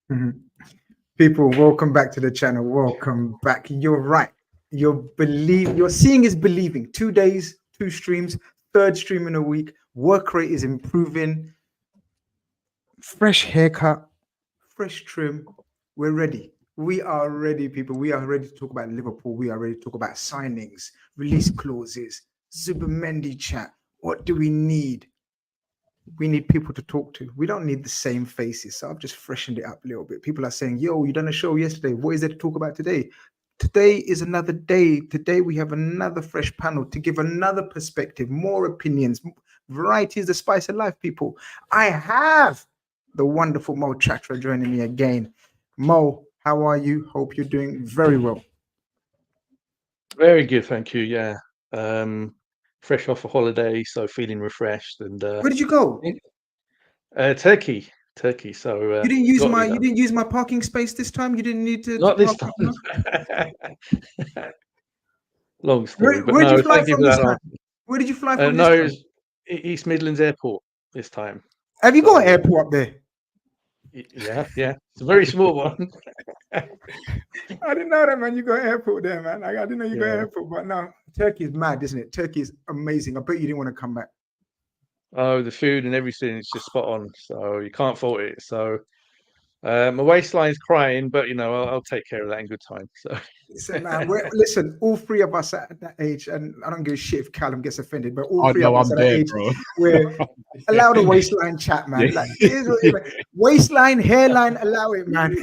Mhm. People, welcome back to the channel. Welcome back. You're right. You're seeing is believing. 2 days, 2 streams, third stream in a week. Work rate is improving. Fresh haircut, fresh trim. We're ready. We are ready, people. We are ready to talk about Liverpool. We are ready to talk about signings, release clauses, Zubimendi chat. What do we need? We need people to talk to. We don't need the same faces. So I've just freshened it up a little bit. People are saying, yo, you done a show yesterday. What is there to talk about today? Today is another day. Today we have another fresh panel to give another perspective, more opinions. Variety is the spice of life, people. I have the wonderful Mo Chatra joining me again. Mo, how are you? Hope you're doing very well. Very good, thank you. Yeah, fresh off a holiday, so feeling refreshed. And Where did you go? Turkey. So You didn't use got my you you know, didn't use my parking space this time. You didn't need to not this park time. up. No? Long story, Where, but where'd you no, fly thank you from for this that. time? Where did you fly from this No, time? it's East Midlands Airport this time. Have you got an So airport up there? yeah, it's a very small one. I didn't know that, man. You got an airport there, man. I didn't know you got an Yeah. airport, but no, Turkey is mad, isn't it? Turkey is amazing. I bet you didn't want to come back. Oh, the food and everything is just spot on, so you can't fault it. So my waistline's crying, but I'll take care of that in good time. So Listen, man. Listen, all three of us at that age, and I don't give a shit if Callum gets offended, but all Oh three no, of us I'm at that there, age, bro. we're allow the waistline chat, man. Yeah. Like it is what it is, man. Waistline, hairline, allow it, man.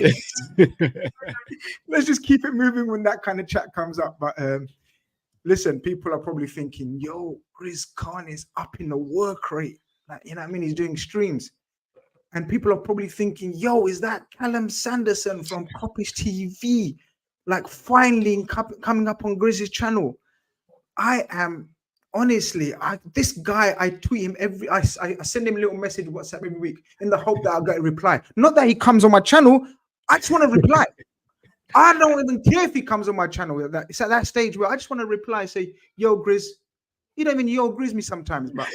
Let's just keep it moving when that kind of chat comes up. But listen, people are probably thinking, yo, Grizz Khan is up in the work rate. Like, you know what I mean? He's doing streams. And people are probably thinking, yo, is that Callum Sanderson from Coppish TV? Like finally coming up on Grizz's channel. I am honestly, this guy, I tweet him I send him a little message WhatsApp every week in the hope that I'll get a reply. Not that he comes on my channel. I just want to reply. I don't even care if he comes on my channel. It's at that stage where I just want to reply, say, yo, Grizz. You don't even yo Grizz me sometimes, but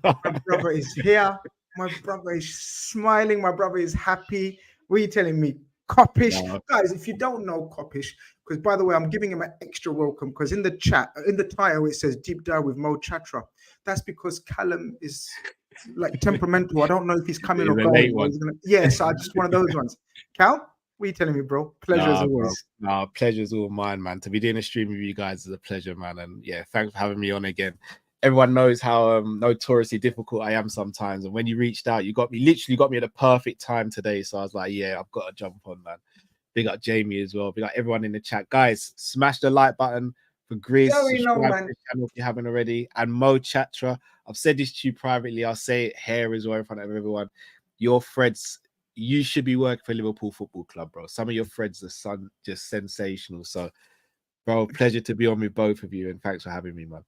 my brother is here. My brother is smiling. My brother is happy. What are you telling me? Coppish. No. Guys, if you don't know Coppish, because by the way, I'm giving him an extra welcome because in the chat, in the title, it says Deep Dive with Mo Chatra. That's because Callum is like temperamental. I don't know if he's coming or He's a going. late Or one. yes, I just one of those ones. Cal, what are you telling me, bro? Pleasure as Nah, bro. always. Nah, pleasure's all mine, man. To be doing a stream with you guys is a pleasure, man. And yeah, thanks for having me on again. Everyone knows how notoriously difficult I am sometimes. And when you reached out, you literally got me at the perfect time today. So I was like, yeah, I've got to jump on, man. Big up Jamie as well. Big up everyone in the chat. Guys, smash the like button for Grizz. Yeah, we know, Subscribe man. to the channel if you haven't already. And Mo Chatra, I've said this to you privately. I'll say it here as well in front of everyone. Your threads, you should be working for Liverpool Football Club, bro. Some of your threads are just sensational. So, bro, pleasure to be on with both of you. And thanks for having me, man.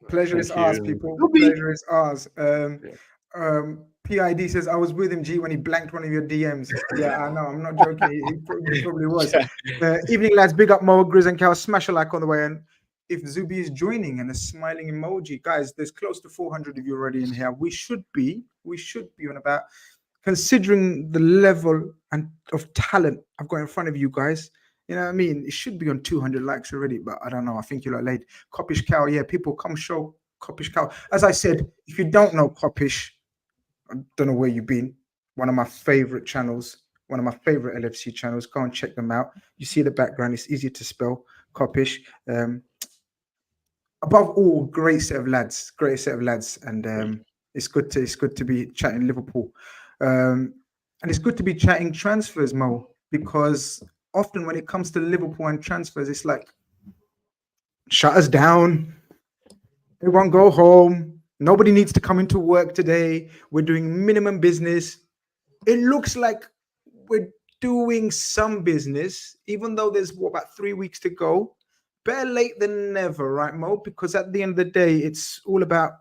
Pleasure is Thank ours, you. people. Pleasure is ours. PID says I was with him, G, when he blanked one of your DMs. Yeah, I know. I'm not joking. He probably was. Evening, lads. Big up Mo, Grizz, and Cal. Smash a like on the way. And if Zubi is joining and a smiling emoji, guys, there's close to 400 of you already in here. We should be on about, considering the level and of talent I've got in front of you guys. You know what I mean? It should be on 200 likes already, but I don't know. I think you're late. Coppish Cow, yeah, people come show Coppish Cow. As I said, if you don't know Coppish, I don't know where you've been. One of my favorite channels, one of my favorite LFC channels. Go and check them out. You see the background, it's easy to spell. Coppish. Above all, great set of lads, and it's good to be chatting Liverpool, and it's good to be chatting transfers, Mo, because often when it comes to Liverpool and transfers, it's like shut us down. Everyone go home. Nobody needs to come into work today. We're doing minimum business. It looks like we're doing some business, even though there's about 3 weeks to go. Better late than never, right, Mo? Because at the end of the day, it's all about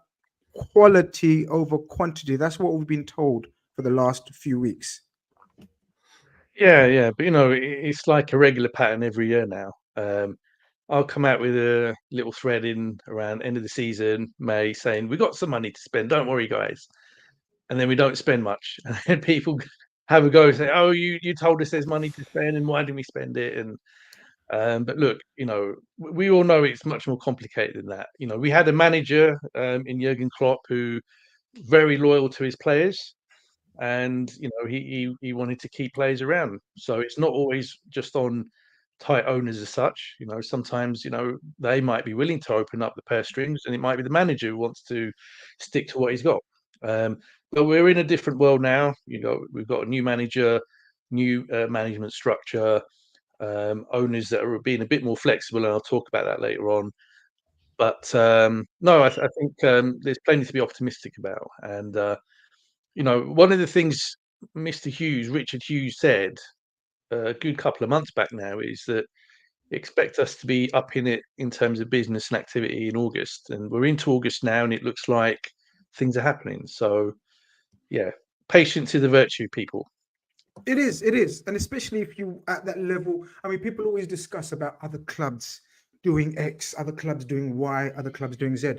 quality over quantity. That's what we've been told for the last few weeks. Yeah, but it's like a regular pattern every year now. I'll come out with a little thread in around end of the season, May, saying we got some money to spend. Don't worry, guys. And then we don't spend much, and then people have a go and say, "Oh, you told us there's money to spend, and why didn't we spend it?" And but look, we all know it's much more complicated than that. We had a manager in Jurgen Klopp who very loyal to his players, and he wanted to keep players around. So it's not always just on tight owners as such. Sometimes they might be willing to open up the purse strings, and it might be the manager who wants to stick to what he's got. But we're in a different world now. We've got a new manager, new management structure, owners that are being a bit more flexible, and I'll talk about that later on. But no, I think there's plenty to be optimistic about. And one of the things Mr. Hughes, Richard Hughes, said a good couple of months back now is that expect us to be up in it in terms of business and activity in August, and we're into August now, and it looks like things are happening. So, yeah, patience is a virtue, people. It is, and especially if you at that level. I mean, people always discuss about other clubs doing X, other clubs doing Y, other clubs doing Z.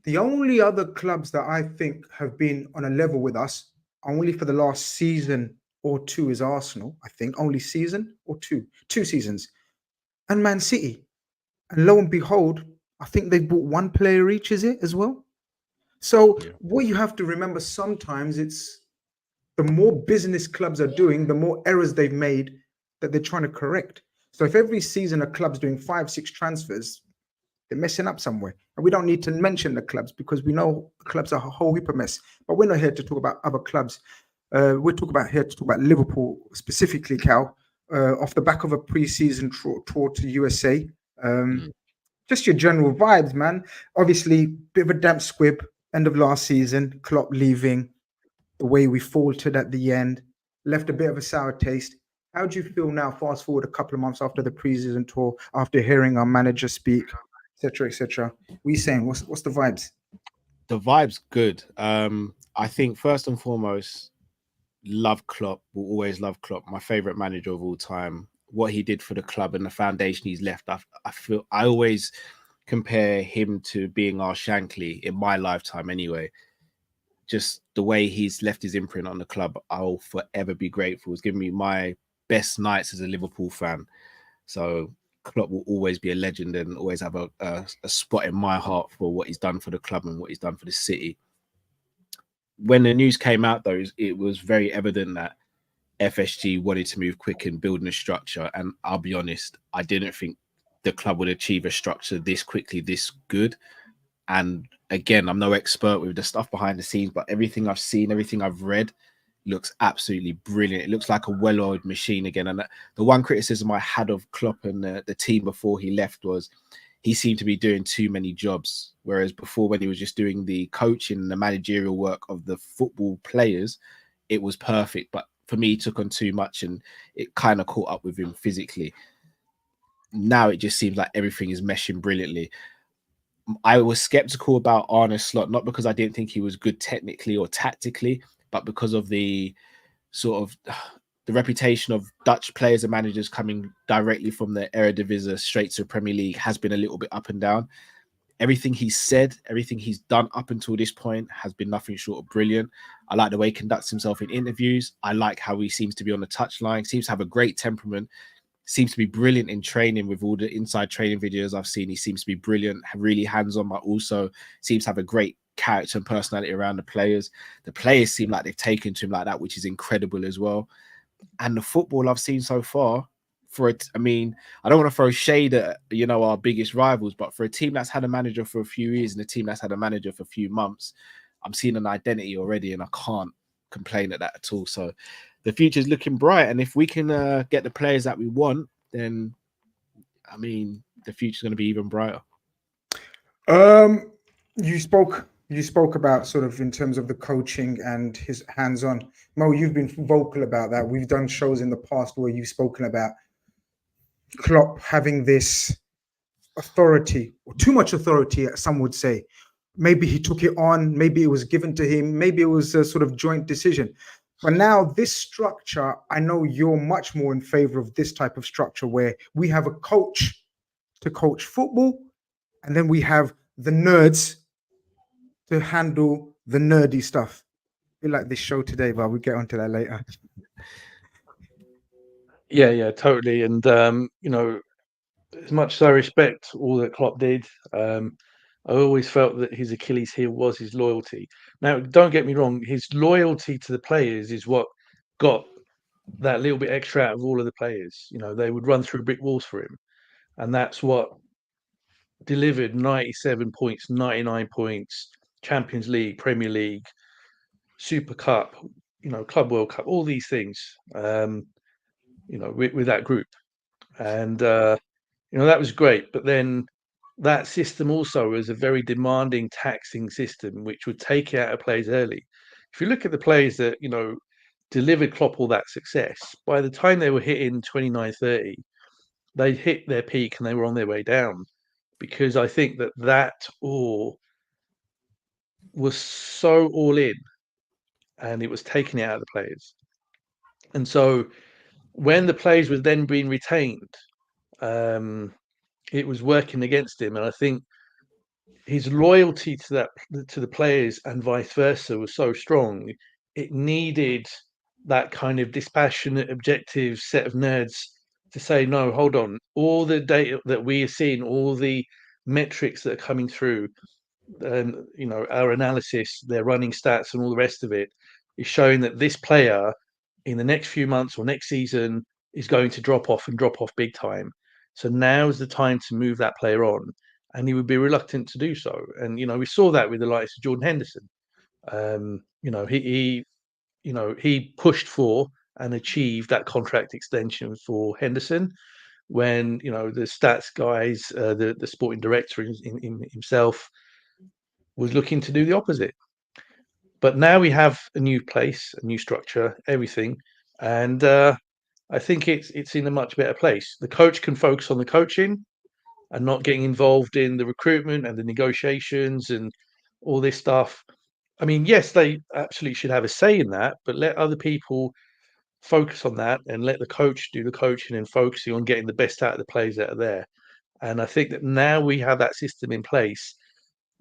The only other clubs that I think have been on a level with us, only for the last season or two, is Arsenal. I think only season or two seasons, and Man City. And lo and behold, I think they've bought one player each, is it as well? So what you have to remember, sometimes it's the more business clubs are doing, the more errors they've made that they're trying to correct. So if every season a club's doing 5-6 transfers, they're messing up somewhere. And we don't need to mention the clubs because we know clubs are a whole heap of mess. But we're not here to talk about other clubs. We're here to talk about Liverpool specifically, Cal, off the back of a pre-season tour to USA. Just your general vibes, man. Obviously, bit of a damp squib, end of last season, Klopp leaving, the way we faltered at the end, left a bit of a sour taste. How do you feel now, fast forward a couple of months after the pre-season tour, after hearing our manager speak, etc., etc.? We saying, what's the vibes? The vibe's good. I think first and foremost, love Klopp. Will always love Klopp. My favorite manager of all time. What he did for the club and the foundation he's left. I always compare him to being our Shankly in my lifetime, anyway. Just the way he's left his imprint on the club, I'll forever be grateful. It's given me my best nights as a Liverpool fan. So Klopp will always be a legend and always have a spot in my heart for what he's done for the club and what he's done for the city. When the news came out, though, it was very evident that FSG wanted to move quick in building a structure. And I'll be honest, I didn't think the club would achieve a structure this quickly, this good. And again, I'm no expert with the stuff behind the scenes, but everything I've seen, everything I've read looks absolutely brilliant. It looks like a well-oiled machine again. And the one criticism I had of Klopp and the team before he left was he seemed to be doing too many jobs. Whereas before, when he was just doing the coaching and the managerial work of the football players, it was perfect. But for me, he took on too much and it kind of caught up with him physically. Now it just seems like everything is meshing brilliantly. I was skeptical about Arne Slot, not because I didn't think he was good technically or tactically, but because of the sort of the reputation of Dutch players and managers coming directly from the Eredivisie straight to Premier League has been a little bit up and down. Everything he's said, everything he's done up until this point has been nothing short of brilliant. I like the way he conducts himself in interviews. I like how he seems to be on the touchline, seems to have a great temperament, seems to be brilliant in training with all the inside training videos I've seen. He seems to be brilliant, really hands-on, but also seems to have a great character and personality around the players. The players seem like they've taken to him like that, which is incredible as well. And the football I've seen so far, I mean, I don't want to throw shade at, our biggest rivals, but for a team that's had a manager for a few years and a team that's had a manager for a few months, I'm seeing an identity already and I can't complain at that at all. So the future's looking bright. And if we can get the players that we want, then, I mean, the future's going to be even brighter. You spoke about sort of in terms of the coaching and his hands-on. Mo, you've been vocal about that. We've done shows in the past where you've spoken about Klopp having this authority, or too much authority, some would say. Maybe he took it on, maybe it was given to him, maybe it was a sort of joint decision. But now this structure, I know you're much more in favor of this type of structure where we have a coach to coach football, and then we have the nerds to handle the nerdy stuff. We like this show today, but we'll get onto that later. Yeah, totally. And you know, as much as I respect all that Klopp did, I always felt that his Achilles heel was his loyalty. Now, don't get me wrong, his loyalty to the players is what got that little bit extra out of all of the players. You know, they would run through brick walls for him, and that's what delivered 97 points, 99 points, Champions League, Premier League, Super Cup, you know, Club World Cup, all these things. You know, with that group, and you know, that was great. But then that system also was a very demanding, taxing system, which would take it out of players early. If you look at the players that, you know, delivered Klopp all that success, by the time they were hitting 29, 30, they'd hit their peak and they were on their way down. Because I think that all was so all in, and it was taking it out of the players. And so when the players were then being retained, it was working against him. And I think his loyalty to the players and vice versa was so strong. It needed that kind of dispassionate, objective set of nerds to say, no, hold on, all the data that we are seeing, all the metrics that are coming through, you know, our analysis, their running stats and all the rest of it is showing that this player in the next few months or next season is going to drop off big time. So now's the time to move that player on, and he would be reluctant to do so. And you know, we saw that with the likes of Jordan Henderson. You know, he pushed for and achieved that contract extension for Henderson when, you know, the stats guys, the sporting director in himself was looking to do the opposite. But now we have a new place, a new structure, everything, and I think it's in a much better place. The coach can focus on the coaching and not getting involved in the recruitment and the negotiations and all this stuff. I mean, yes, they absolutely should have a say in that, but let other people focus on that and let the coach do the coaching and focusing on getting the best out of the players that are there. And I think that now we have that system in place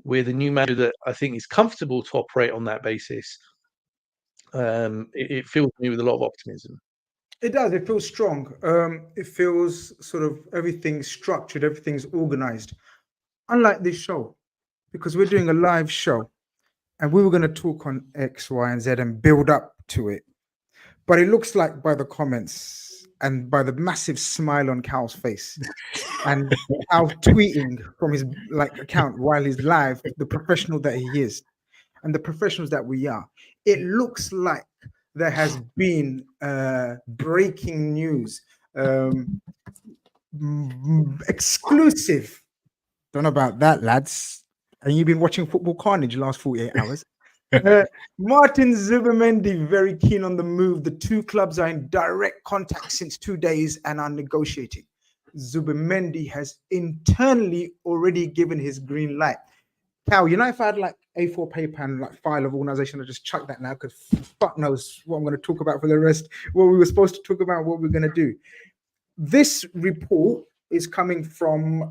with a new manager that I think is comfortable to operate on that basis. It fills me with a lot of optimism. It does. It feels strong. It feels sort of everything's structured, everything's organized. Unlike this show, because we're doing a live show and we were going to talk on X, Y, and Z and build up to it. But it looks like by the comments and by the massive smile on Cal's face and Cal tweeting from his account while he's live, the professional that he is and the professionals that we are, it looks like there has been breaking news, exclusive. Don't know about that, lads. And you've been watching Football Carnage the last 48 hours. Martin Zubimendi very keen on the move. The two clubs are in direct contact since 2 days and are negotiating. Zubimendi has internally already given his green light. Cal, you know, if I had like A4 paper and like file of organization, I'd just chuck that now because fuck knows what I'm going to talk about for the rest, what we were supposed to talk about, what we're going to do. This report is coming from,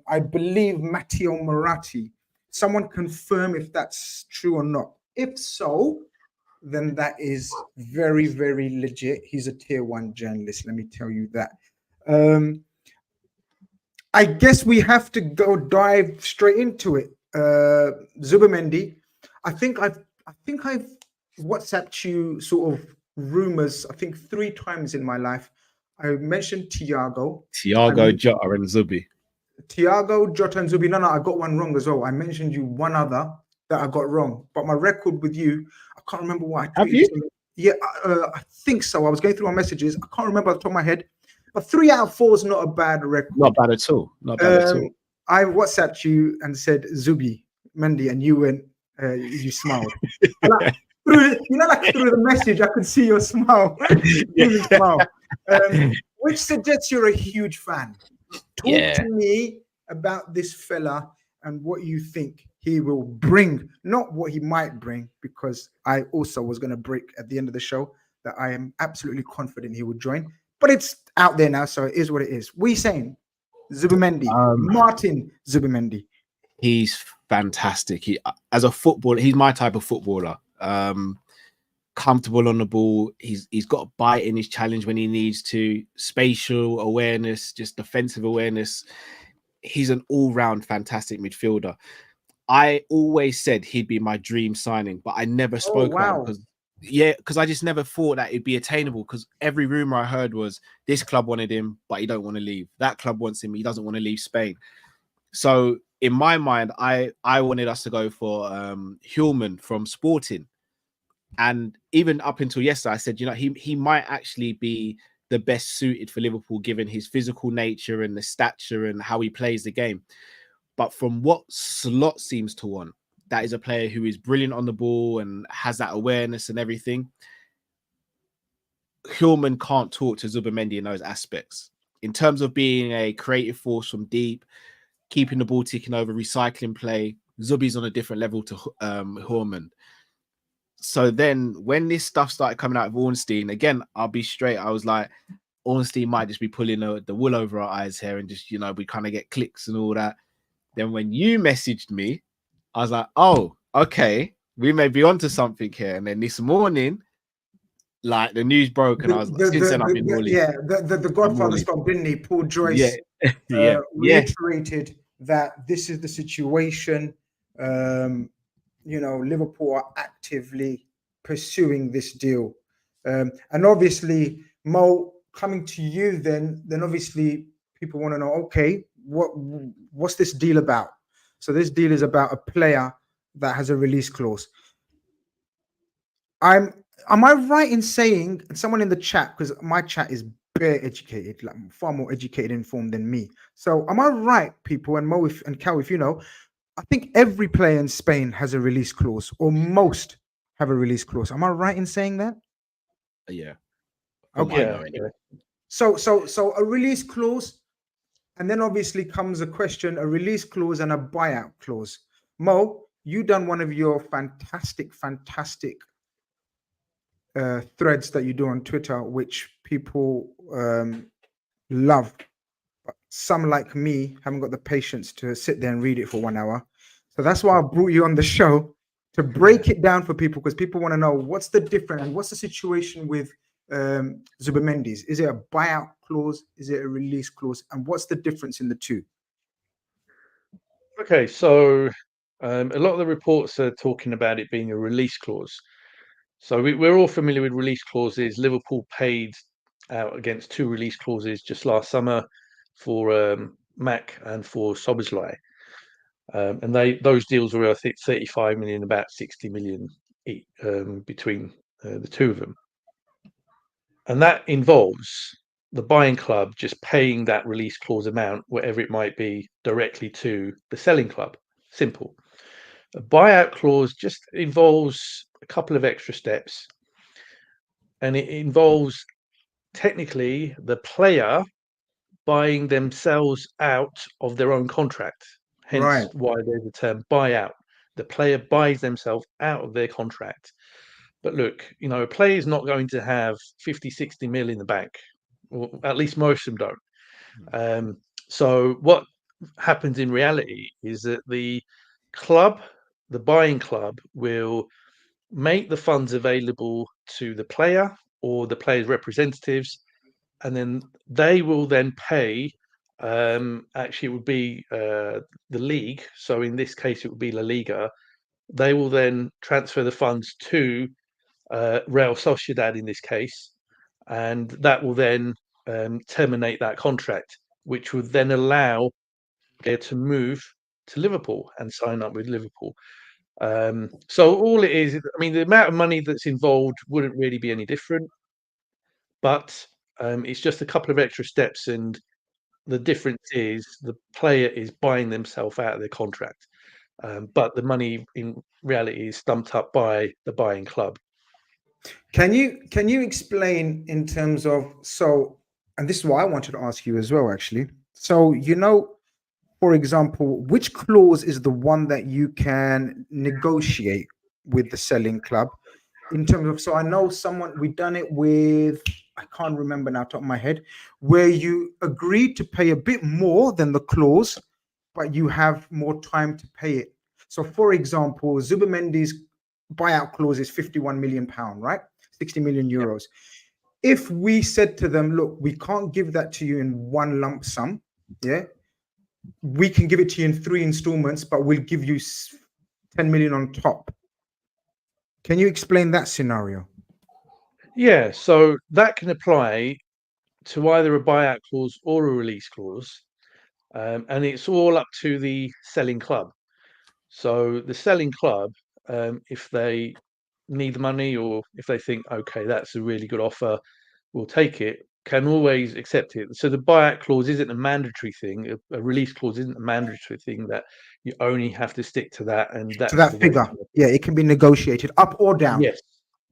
I believe, Matteo Moratti. Someone confirm if that's true or not. If so, then that is very, very legit. He's a tier 1 journalist, let me tell you that. I guess we have to go dive straight into it. Zubimendi, I think I've WhatsApped you sort of rumors, I think 3 times in my life. I mentioned Thiago, Jota, and Zubi. Thiago, Jota, and Zubi. No, I got one wrong as well. I mentioned you one other that I got wrong, but my record with you, I can't remember what I tweeted. Have you? Yeah, I think so. I was going through my messages. I can't remember off the top of my head, but 3 out of 4 is not a bad record. Not bad at all. Not bad at all. I WhatsApped you and said Zubimendi, and you went, you smiled. Through the message, I could see your smile. Which suggests you're a huge fan. Talk to me about this fella and what you think he will bring, not what he might bring, because I also was going to break at the end of the show that I am absolutely confident he will join. But it's out there now, so it is what it is. We saying Zubimendi, Martin Zubimendi. He's fantastic. As a footballer, he's my type of footballer. comfortable on the ball. He's got a bite in his challenge when he needs to, spatial awareness, just defensive awareness. He's an all-round fantastic midfielder. I always said he'd be my dream signing, but I never spoke about him because I just never thought that it'd be attainable, because every rumor I heard was this club wanted him, but he don't want to leave. That club wants him, he doesn't want to leave Spain. So in my mind, I wanted us to go for Hillman from Sporting. And even up until yesterday, I said, you know, he might actually be the best suited for Liverpool, given his physical nature and the stature and how he plays the game. But from what Slot seems to want, that is a player who is brilliant on the ball and has that awareness and everything. Hillman can't talk to Zubimendi in those aspects. In terms of being a creative force from deep, keeping the ball ticking over, recycling play, Zubi's on a different level to Hillman. So then when this stuff started coming out of Ornstein, again, I'll be straight. I was like, Ornstein might just be pulling the wool over our eyes here and just, you know, we kind of get clicks and all that. Then when you messaged me, I was like, oh, okay, we may be onto something here. And then this morning, like the news broke, and I was like, since then I've been rolling. Yeah, the Godfather spoke, didn't he? Paul Joyce reiterated that this is the situation. You know, Liverpool are actively pursuing this deal. And obviously, Mo, coming to you then obviously people want to know, okay, what's this deal about? So this deal is about a player that has a release clause. Am I right in saying, someone in the chat, because my chat is bare educated, like far more educated and informed than me. So am I right, people, and Mo and Cal, if you know, I think every player in Spain has a release clause, or most have a release clause. Am I right in saying that? Yeah. Okay. Yeah. So a release clause, and then obviously comes a question: a release clause and a buyout clause. Mo, you done one of your fantastic threads that you do on Twitter, which people love. But some like me haven't got the patience to sit there and read it for 1 hour. So that's why I brought you on the show to break it down for people, because people want to know what's the difference and what's the situation with Zubimendi's. Is it a buyout clause? Is it a release clause? And what's the difference in the two? Okay, so a lot of the reports are talking about it being a release clause. So we're all familiar with release clauses. Liverpool paid out against 2 release clauses just last summer for Mac and for Szoboszlai. And those deals were, I think, 35 million, about 60 million between the two of them. And that involves the buying club just paying that release clause amount, whatever it might be, directly to the selling club. Simple. A buyout clause just involves a couple of extra steps, and it involves technically the player buying themselves out of their own contract. Hence why there's the term buyout. The player buys themselves out of their contract. But look, you know, a player is not going to have 50, 60 mil in the bank, or at least most of them don't. So what happens in reality is that the club, the buying club, will make the funds available to the player or the player's representatives, and then they will then pay. Actually, it would be the league. So in this case, it would be La Liga. They will then transfer the funds to Real Sociedad in this case, and that will then terminate that contract, which would then allow player to move to Liverpool and sign up with Liverpool. So all it is, I mean, the amount of money that's involved wouldn't really be any different, but it's just a couple of extra steps, and the difference is the player is buying themselves out of their contract, but the money in reality is stumped up by the buying club. Can you explain in terms of, so, and this is what I wanted to ask you as well, actually. So, you know, for example, which clause is the one that you can negotiate with the selling club in terms of, so I know we've done it with, I can't remember now top of my head, where you agreed to pay a bit more than the clause, but you have more time to pay it. So for example, Zubimendi's buyout clause is £51 million, right? 60 million euros. If we said to them, look, we can't give that to you in one lump sum, yeah, we can give it to you in 3 installments, but we'll give you 10 million on top. Can you explain that scenario? Yeah, so that can apply to either a buyout clause or a release clause, and it's all up to the selling club. So the selling club, if they need the money or if they think, okay, that's a really good offer, we'll take it, can always accept it. So the buyout clause isn't a mandatory thing. A release clause isn't a mandatory thing that you only have to stick to that, and To that's that the way. figure. Yeah, it can be negotiated up or down. Yes,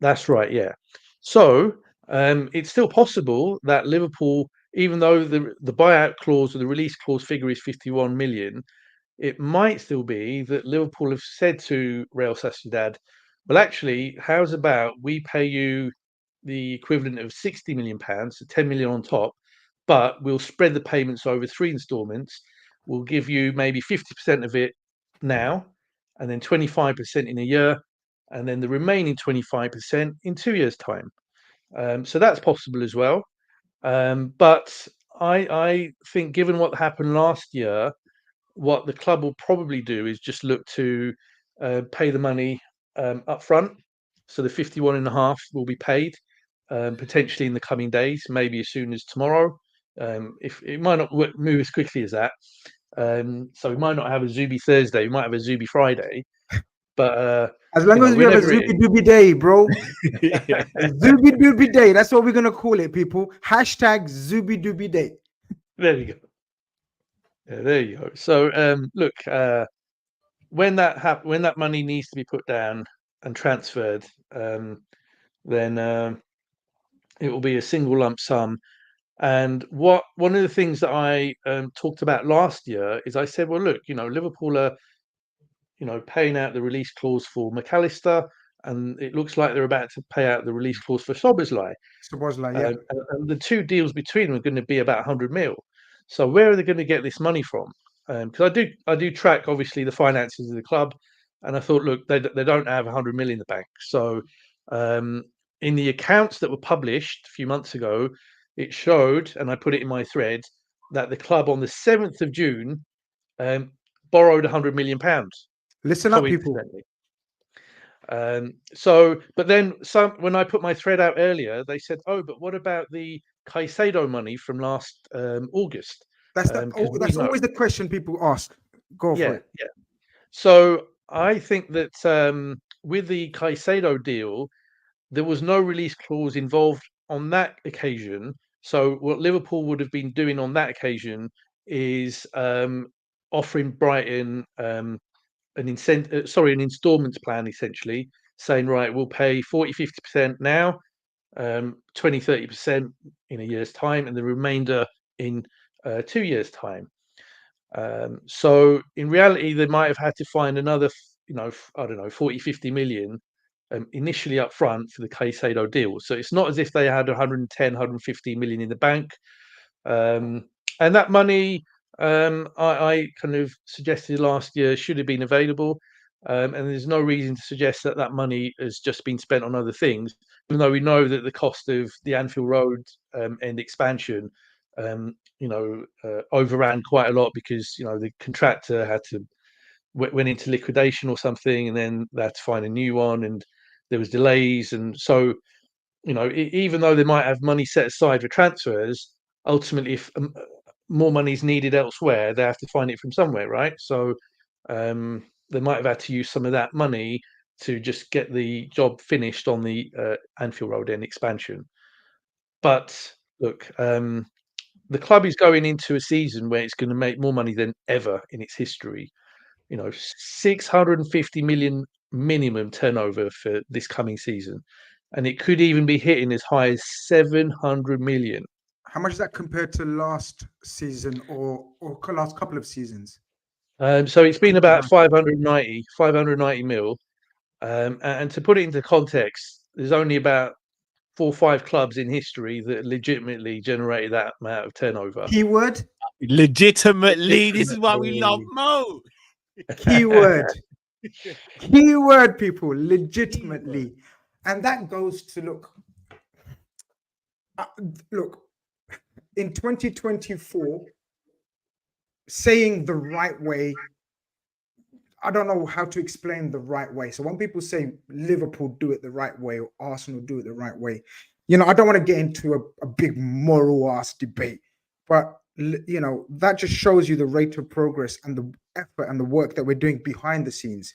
that's right. Yeah. So it's still possible that Liverpool, even though the buyout clause or the release clause figure is 51 million, it might still be that Liverpool have said to Real Sociedad, well, actually, how's about we pay you the equivalent of 60 million pounds, so 10 million on top, but we'll spread the payments over 3 installments. We'll give you maybe 50% of it now, and then 25% in a year, and then the remaining 25% in 2 years' time. So that's possible as well. But I think, given what happened last year, what the club will probably do is just look to pay the money up front. So the 51.5 will be paid potentially in the coming days, maybe as soon as tomorrow. If it might not move as quickly as that, so we might not have a Zubi Thursday, we might have a Zubi Friday, but as long as we have a Zubi Dooby Day, bro. Zubi Dooby Day. That's what we're gonna call it, people. Hashtag Zubi Dooby Day. There you go. Yeah, there you go. So look, when that money needs to be put down and transferred, then it will be a single lump sum. And one of the things that I talked about last year is I said, well, look, Liverpool are, paying out the release clause for McAllister, and it looks like they're about to pay out the release clause for Szoboszlai. Yeah. And the two deals between them are going to be about 100 mil. So where are they going to get this money from? Because I do track obviously the finances of the club, and I thought, look, they don't have 100 mil in the bank. So in the accounts that were published a few months ago, it showed, and I put it in my thread, that the club on the 7th of June borrowed 100 million pounds. Listen up, people. But then when I put my thread out earlier, they said, "Oh, but what about the Caicedo money from last August?" That's always the question people ask. Go for it. Yeah. So I think that with the Caicedo deal, there was no release clause involved on that occasion. So what Liverpool would have been doing on that occasion is offering Brighton an installments plan, essentially saying, right, we'll pay 40-50% now, 20-30% in a year's time, and the remainder in 2 years' time. So in reality, they might have had to find another, 40-50 million initially up front for the Caicedo deal. So it's not as if they had 110-150 million in the bank. And that money, I kind of suggested last year, should have been available. And there's no reason to suggest that money has just been spent on other things, even though we know that the cost of the Anfield Road and expansion, overran quite a lot because, the contractor went into liquidation or something, and then they had to find a new one, and there was delays. And so, even though they might have money set aside for transfers, ultimately, if more money is needed elsewhere, they have to find it from somewhere, right? So they might have had to use some of that money to just get the job finished on the Anfield Road End expansion. But look, the club is going into a season where it's going to make more money than ever in its history. 650 million minimum turnover for this coming season, and it could even be hitting as high as 700 million. How much is that compared to last season or last couple of seasons? So it's been about 590 mil. And to put it into context, there's only about 4 or 5 clubs in history that legitimately generated that amount of turnover. Keyword? Legitimately. This is why we love Mo. Keyword. Keyword, people. Legitimately. And that goes to look, in 2024, saying the right way, I don't know how to explain the right way. So when people say Liverpool do it the right way or Arsenal do it the right way, I don't want to get into a big moral ass debate, but that just shows you the rate of progress and the effort and the work that we're doing behind the scenes.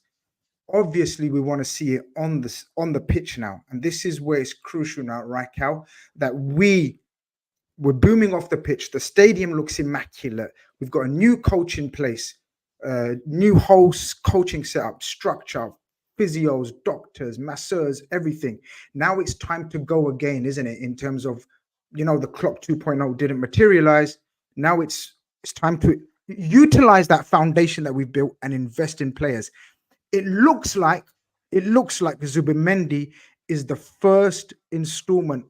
Obviously, we want to see it on the pitch now, and this is where it's crucial now, right, Cal? That we're booming off the pitch. The stadium looks immaculate. We've got a new coach in place, new whole coaching setup, structure, physios, doctors, masseurs, everything. Now it's time to go again, isn't it? In terms of, the Klopp 2.0 didn't materialize. Now it's time to utilize that foundation that we've built and invest in players. It looks like Zubimendi is the first installment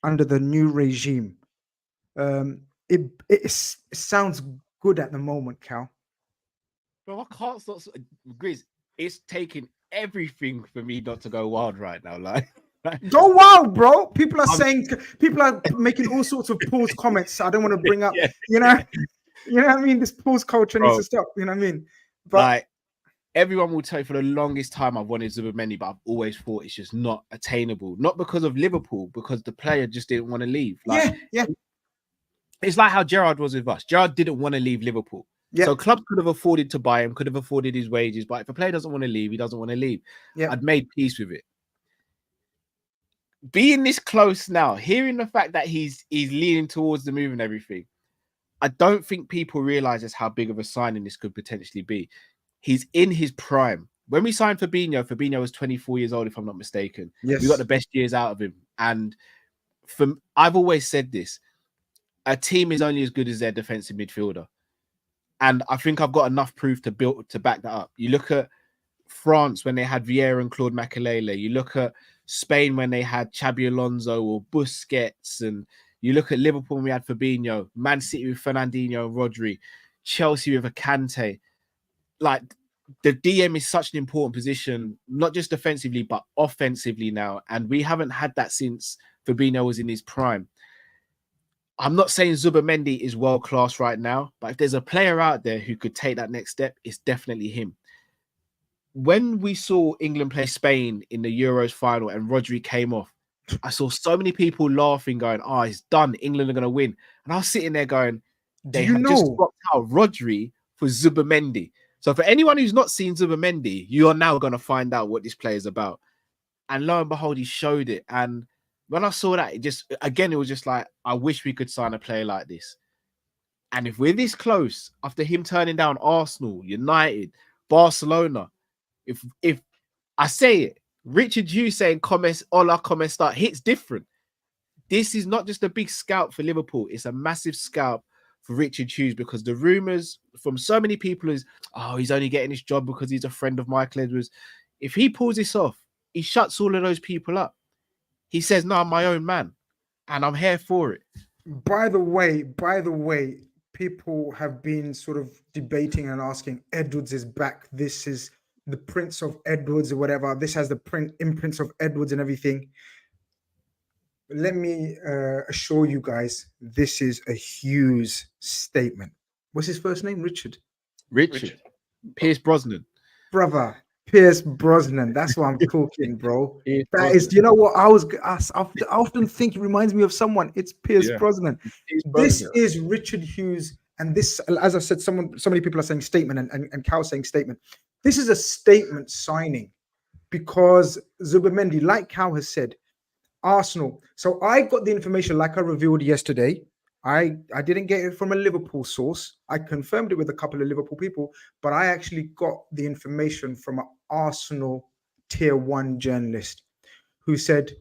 under the new regime. It sounds good at the moment, Cal. Bro, I can't stop. Grizz, it's taking everything for me not to go wild right now. Like, go wild, bro. People are making all sorts of pause comments. I don't want to bring up, you know what I mean? This pause culture needs to stop. You know what I mean? But like, everyone will tell you for the longest time I've wanted Zubimendi, but I've always thought it's just not attainable. Not because of Liverpool, because the player just didn't want to leave. Like, yeah. It's like how Gerrard was with us. Gerrard didn't want to leave Liverpool. Yeah. So clubs could have afforded to buy him, could have afforded his wages. But if a player doesn't want to leave, he doesn't want to leave. Yeah. I'd made peace with it. Being this close now, hearing the fact that he's leaning towards the move and everything, I don't think people realize just how big of a signing this could potentially be. He's in his prime. When we signed Fabinho was 24 years old, if I'm not mistaken. Yes. We got the best years out of him. And I've always said this, a team is only as good as their defensive midfielder. And I think I've got enough proof to back that up. You look at France when they had Vieira and Claude Makelele. You look at Spain when they had Xabi Alonso or Busquets. And you look at Liverpool when we had Fabinho, Man City with Fernandinho and Rodri, Chelsea with Kante. Like, the DM is such an important position, not just defensively, but offensively now. And we haven't had that since Fabinho was in his prime. I'm not saying Zubimendi is world-class right now, but if there's a player out there who could take that next step, it's definitely him. When we saw England play Spain in the Euros final and Rodri came off, I saw so many people laughing, going, "Oh, it's done. England are going to win." And I was sitting there going, they have just swapped out Rodri for Zubimendi. So for anyone who's not seen Zubimendi, you are now going to find out what this player is about. And lo and behold, he showed it. And when I saw that, it was just like, I wish we could sign a player like this. And if we're this close, after him turning down Arsenal, United, Barcelona, if I say it, Richard Hughes saying "Hola, como está," hits different. This is not just a big scalp for Liverpool. It's a massive scalp for Richard Hughes, because the rumours from so many people is, oh, he's only getting this job because he's a friend of Michael Edwards. If he pulls this off, he shuts all of those people up. He says, "No, I'm my own man, and I'm here for it." By the way, people have been sort of debating and asking, Edwards is back. This is the Prince of Edwards or whatever. This has the imprints of Edwards and everything. Let me assure you guys, this is a Hughes statement. What's his first name? Richard. Pierce Brosnan. Brother. Pierce Brosnan. That's what I'm talking, bro. That is, you know what? I often think it reminds me of someone. It's Pierce Brosnan. This is Richard Hughes. And this, as I said, so many people are saying statement and Cal saying statement. This is a statement signing, because Zubimendi, like Cal has said, Arsenal. So I got the information, like I revealed yesterday. I didn't get it from a Liverpool source. I confirmed it with a couple of Liverpool people, but I actually got the information from an Arsenal tier 1 journalist who said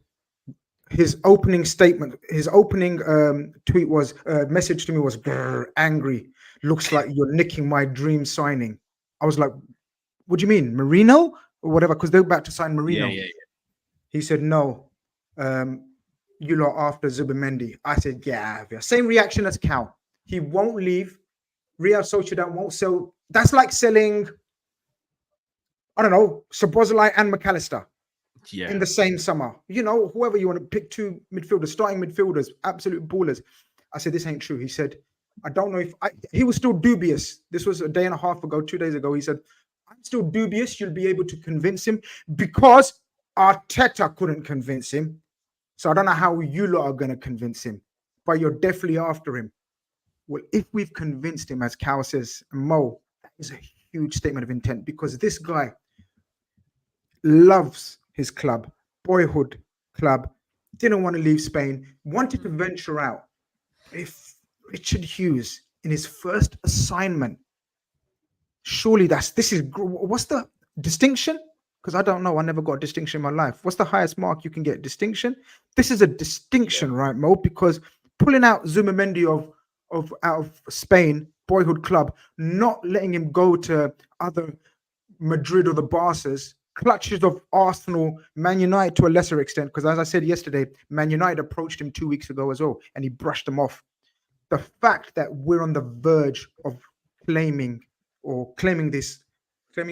his opening statement, his opening tweet was, message to me was, angry. Looks like you're nicking my dream signing. I was like, what do you mean? Marino or whatever? Because they're about to sign Marino. Yeah. He said, no. You lot after Zubimendi. I said, yeah. Same reaction as Cal. He won't leave. Real Sociedad won't sell. That's like selling, I don't know, Szoboszlai and McAllister. Yeah. in the same summer. You know, whoever you want to pick, 2 midfielders, starting midfielders, absolute ballers. I said, this ain't true. He said, I don't know if he was still dubious. This was a day and a half ago, 2 days ago. He said, I'm still dubious. You'll be able to convince him because Arteta couldn't convince him. So I don't know how you lot are going to convince him, but you're definitely after him. Well, if we've convinced him, as Cal says, Mo, that is a huge statement of intent because this guy loves his club, boyhood club, didn't want to leave Spain, wanted to venture out. If Richard Hughes, in his first assignment, surely what's the distinction? Because I don't know, I never got a distinction in my life. What's the highest mark you can get? Distinction? This is a distinction, right, Mo? Because pulling out Zubimendi out of Spain, boyhood club, not letting him go to other Madrid or the Barca's, clutches of Arsenal, Man United to a lesser extent, because as I said yesterday, Man United approached him 2 weeks ago as well, and he brushed them off. The fact that we're on the verge of claiming his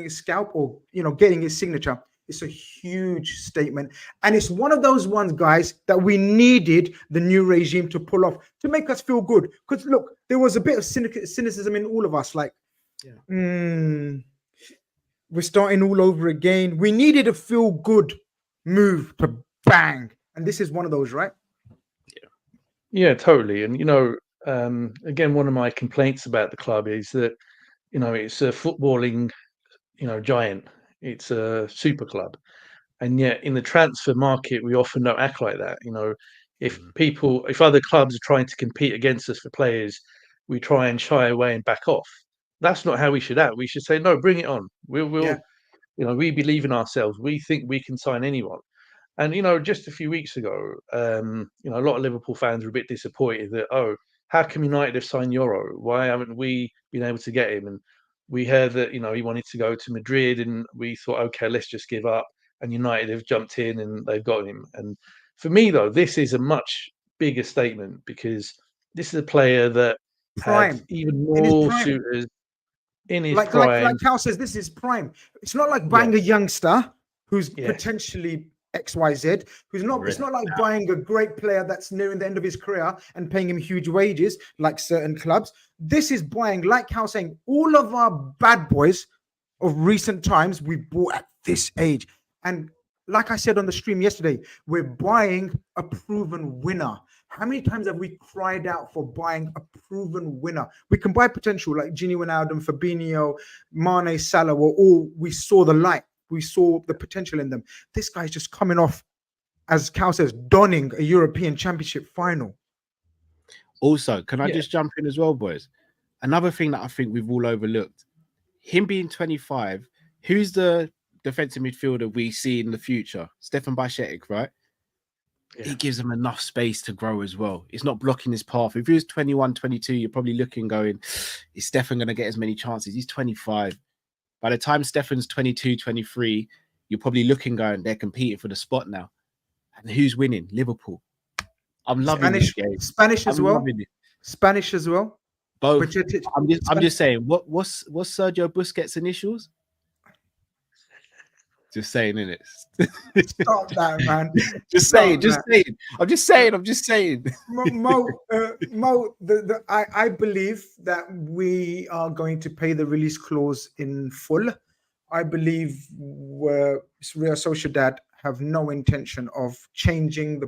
scalp, or getting his signature, it's a huge statement, and it's one of those ones, guys, that we needed the new regime to pull off to make us feel good. Because look, there was a bit of cynicism in all of us, like, we're starting all over again. We needed a feel good move to bang, and this is one of those, right? Yeah, totally. And again, one of my complaints about the club is that it's a footballing giant. It's a super club, and yet in the transfer market we often don't act like that. If other clubs are trying to compete against us for players, we try and shy away and back off. That's not how we should act. We should say, no, bring it on. We'll we believe in ourselves. We think we can sign anyone. And just a few weeks ago, a lot of Liverpool fans were a bit disappointed that, how come United have signed Euro? Why haven't we been able to get him? And we heard that he wanted to go to Madrid, and we thought, okay, let's just give up. And United have jumped in and they've got him. And for me, though, this is a much bigger statement because this is a player that had even more suitors in his prime. Like Cal says, this is prime. It's not like buying a youngster who's potentially XYZ, who's not. It's not like buying a great player that's nearing the end of his career and paying him huge wages like certain clubs. This is buying, like Cal saying, all of our bad boys of recent times we bought at this age. And like I said on the stream yesterday, we're buying a proven winner. How many times have we cried out for buying a proven winner? We can buy potential like Gini Wijnaldum, Fabinho, Mane, Salah, were all, we saw the light. We saw the potential in them. This guy's just coming off, as Cal says, donning a European Championship final. Also, can I just jump in as well, boys? Another thing that I think we've all overlooked, him being 25, who's the defensive midfielder we see in the future? Stefan Bajcetic, right? Yeah. He gives him enough space to grow as well. It's not blocking his path. If he was 21, 22, you're probably looking going, is Stefan going to get as many chances? He's 25. By the time Stefan's 22, 23, you're probably looking going, they're competing for the spot now. And who's winning? Liverpool. I'm loving this game. Spanish as well. Spanish as well. Both. I'm just saying, what's Sergio Busquets' initials? Just saying, innit? Stop that, man. Just saying. I'm just saying. Mo, I believe that we are going to pay the release clause in full. I believe Real Sociedad have no intention of changing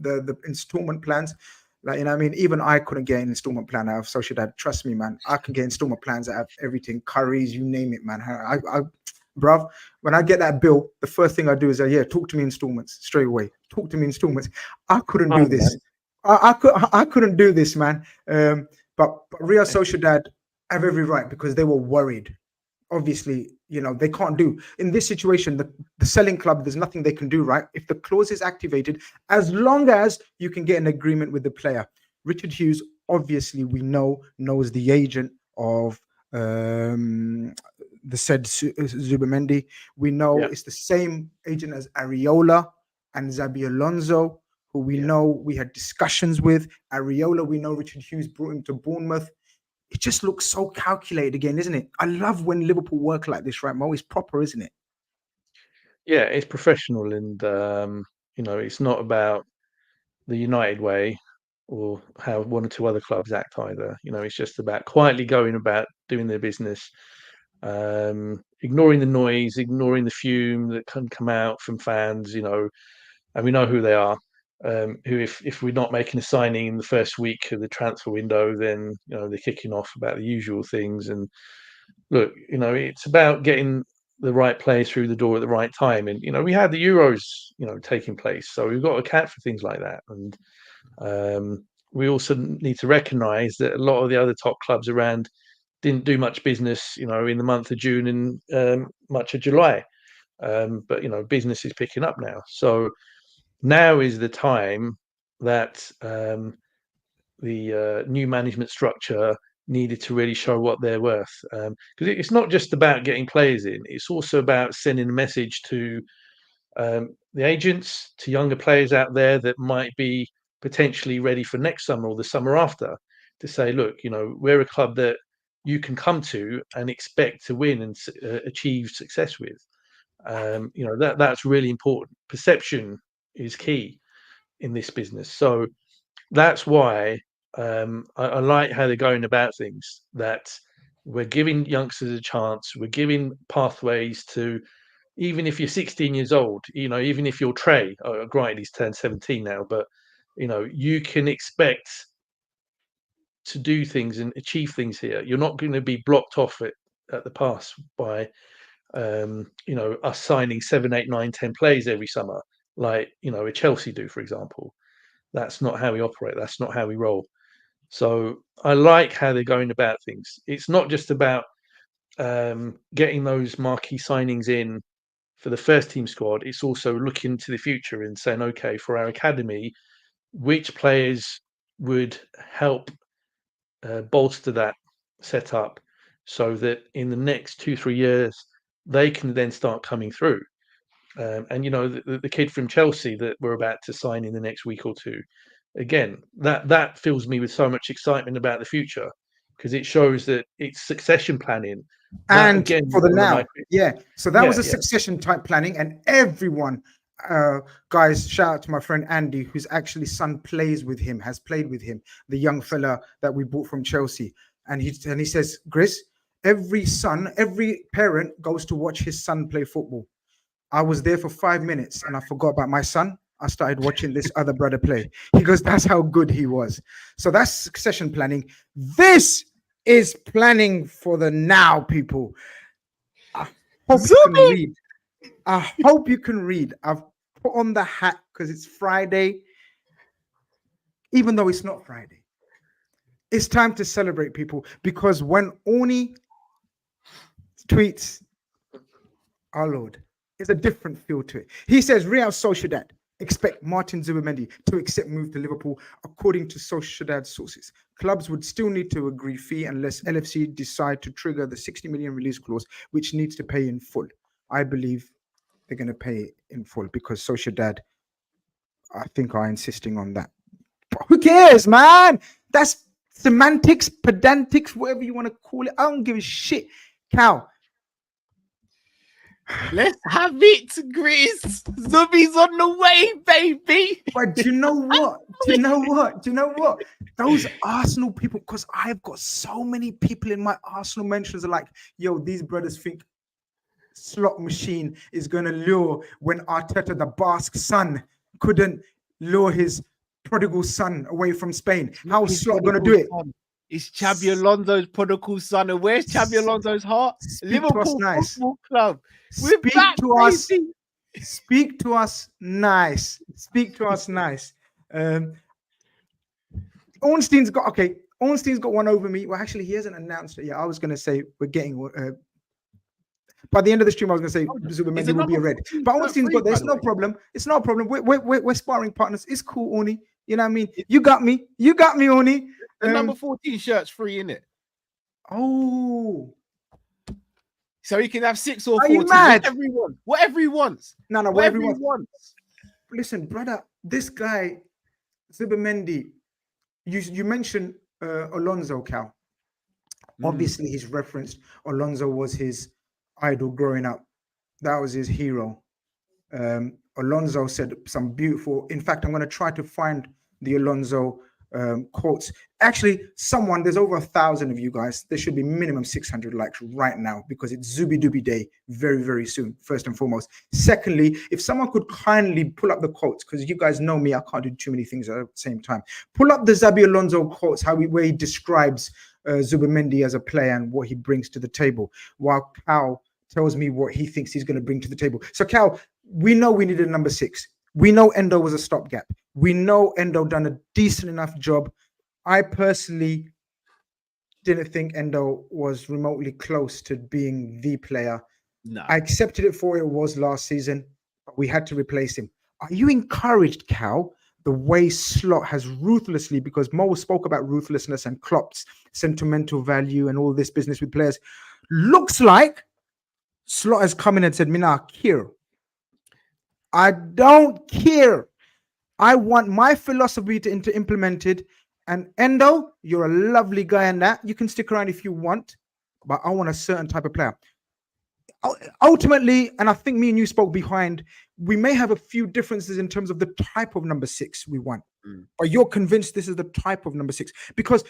the installment plans. Like, I mean, even I couldn't get an installment plan out of Sociedad. Trust me, man. I can get installment plans out of everything. Curries, you name it, man. Bruv, when I get that bill, the first thing I do is, talk to me installments straight away. Talk to me installments. I couldn't do this. I couldn't do this, man. But Real Sociedad have every right because they were worried. Obviously, they can't do in this situation. The selling club, there's nothing they can do, right? If the clause is activated, as long as you can get an agreement with the player. Richard Hughes, obviously, we knows the agent of the said Zubimendi. We know it's the same agent as Areola and Xabi Alonso, who we know we had discussions with. Areola, we know Richard Hughes brought him to Bournemouth. It just looks so calculated again, isn't it? I love when Liverpool work like this, right, Mo? It's proper, isn't it? Yeah, it's professional, and it's not about the United way or how one or two other clubs act either. It's just about quietly going about doing their business, ignoring the noise, ignoring the fume that can come out from fans. And we know who they are. Who, if we're not making a signing in the first week of the transfer window, then they're kicking off about the usual things. And look, it's about getting the right players through the door at the right time. And we had the Euros, taking place, so we've got to account for things like that. And we also need to recognise that a lot of the other top clubs around didn't do much business, in the month of June and much of July. But business is picking up now. So now is the time that the new management structure needed to really show what they're worth. Because it's not just about getting players in; it's also about sending a message to the agents, to younger players out there that might be potentially ready for next summer or the summer after, to say, look, we're a club that you can come to and expect to win and achieve success with. That's really important. Perception is key in this business. So that's why I like how they're going about things, that we're giving youngsters a chance. We're giving pathways to, even if you're 16 years old, even if you're Trey, granted he's turned 17 now, but you can expect to do things and achieve things here. You're not going to be blocked off at the pass by us signing 7, 8, 9, 10 players every summer, like a Chelsea do, for example. That's not how we operate. That's not how we roll. So I like how they're going about things. It's not just about getting those marquee signings in for the first team squad. It's also looking to the future and saying, okay, for our academy, which players would help bolster that setup so that in the next 2-3 years they can then start coming through. And the kid from Chelsea that we're about to sign in the next week or two, again, that fills me with so much excitement about the future, because it shows that it's succession planning. That, And again, for the now, so that was a yeah. succession type planning, and everyone, guys, shout out to my friend Andy, whose actually son plays with him, has played with him, the young fella that we bought from Chelsea. And he says, Grizz, every parent goes to watch his son play football. I was there for 5 minutes and I forgot about my son. I started watching this other brother play. He goes, that's how good he was. So that's succession planning. This is planning for the now, people. I hope you can read. I hope you can read. I've put on the hat because it's Friday, even though it's not Friday. It's time to celebrate, people, because when Orny tweets, our Lord, there's a different feel to it. He says, Real Sociedad expect Martin Zubimendi to accept move to Liverpool, according to Sociedad sources. Clubs would still need to agree fee unless LFC decide to trigger the 60 million release clause, which needs to pay in full. I believe they're going to pay it in full because Sociedad, I think, are insisting on that. But who cares, man? That's semantics, pedantics, whatever you want to call it. I don't give a shit. Cal, let's have it, Grizz. Zubi's on the way, baby. but do you know what? Those Arsenal people, because I've got so many people in my Arsenal mentions are like, yo, these brothers think slot machine is going to lure when Arteta, the Basque son, couldn't lure his prodigal son away from Spain. How's Slot going to do it? It's Xabi Alonso's prodigal son. And where's Xabi Alonso's heart? Liverpool Football Club. Speak to us nice. Ornstein's got one over me. Well, actually, he hasn't announced it yet. I was going to say we're getting by the end of the stream, I was going to say Zubimendi will be a red. But Ornstein's got there. It's no problem. We're sparring partners. It's cool, Orny. You know what I mean? You got me, Orny. The number 14 shirt's free, innit? Oh. So he can have 6 or 14. 14. Whatever he wants. No, whatever he wants. Listen, brother, this guy, Zubimendi, you mentioned Alonso, Cal. Obviously, he's referenced Alonso was his idol growing up. That was his hero. Alonso said some beautiful. In fact, I'm going to try to find the Alonso quotes. Actually, there's over 1,000 of you guys. There should be minimum 600 likes right now because it's Zubi Day very, very soon, first and foremost. Secondly, if someone could kindly pull up the quotes, because you guys know me, I can't do too many things at the same time. Pull up the Xabi Alonso quotes, where he describes Zubimendi as a player and what he brings to the table, while Cal tells me what he thinks he's going to bring to the table. So, Cal, we know we needed a number 6. We know Endo was a stopgap. We know Endo done a decent enough job. I personally didn't think Endo was remotely close to being the player. No. I accepted it for what it was last season, but we had to replace him. Are you encouraged, Cal, the way Slot has ruthlessly, because Mo spoke about ruthlessness and Klopp's sentimental value and all this business with players, looks like Slot has come in and said, Mina, care. I don't care. I want my philosophy to implemented. And Endo, you're a lovely guy in that. You can stick around if you want, but I want a certain type of player. Ultimately, and I think me and you spoke behind, we may have a few differences in terms of the type of number 6 we want. But you're convinced this is the type of number 6 because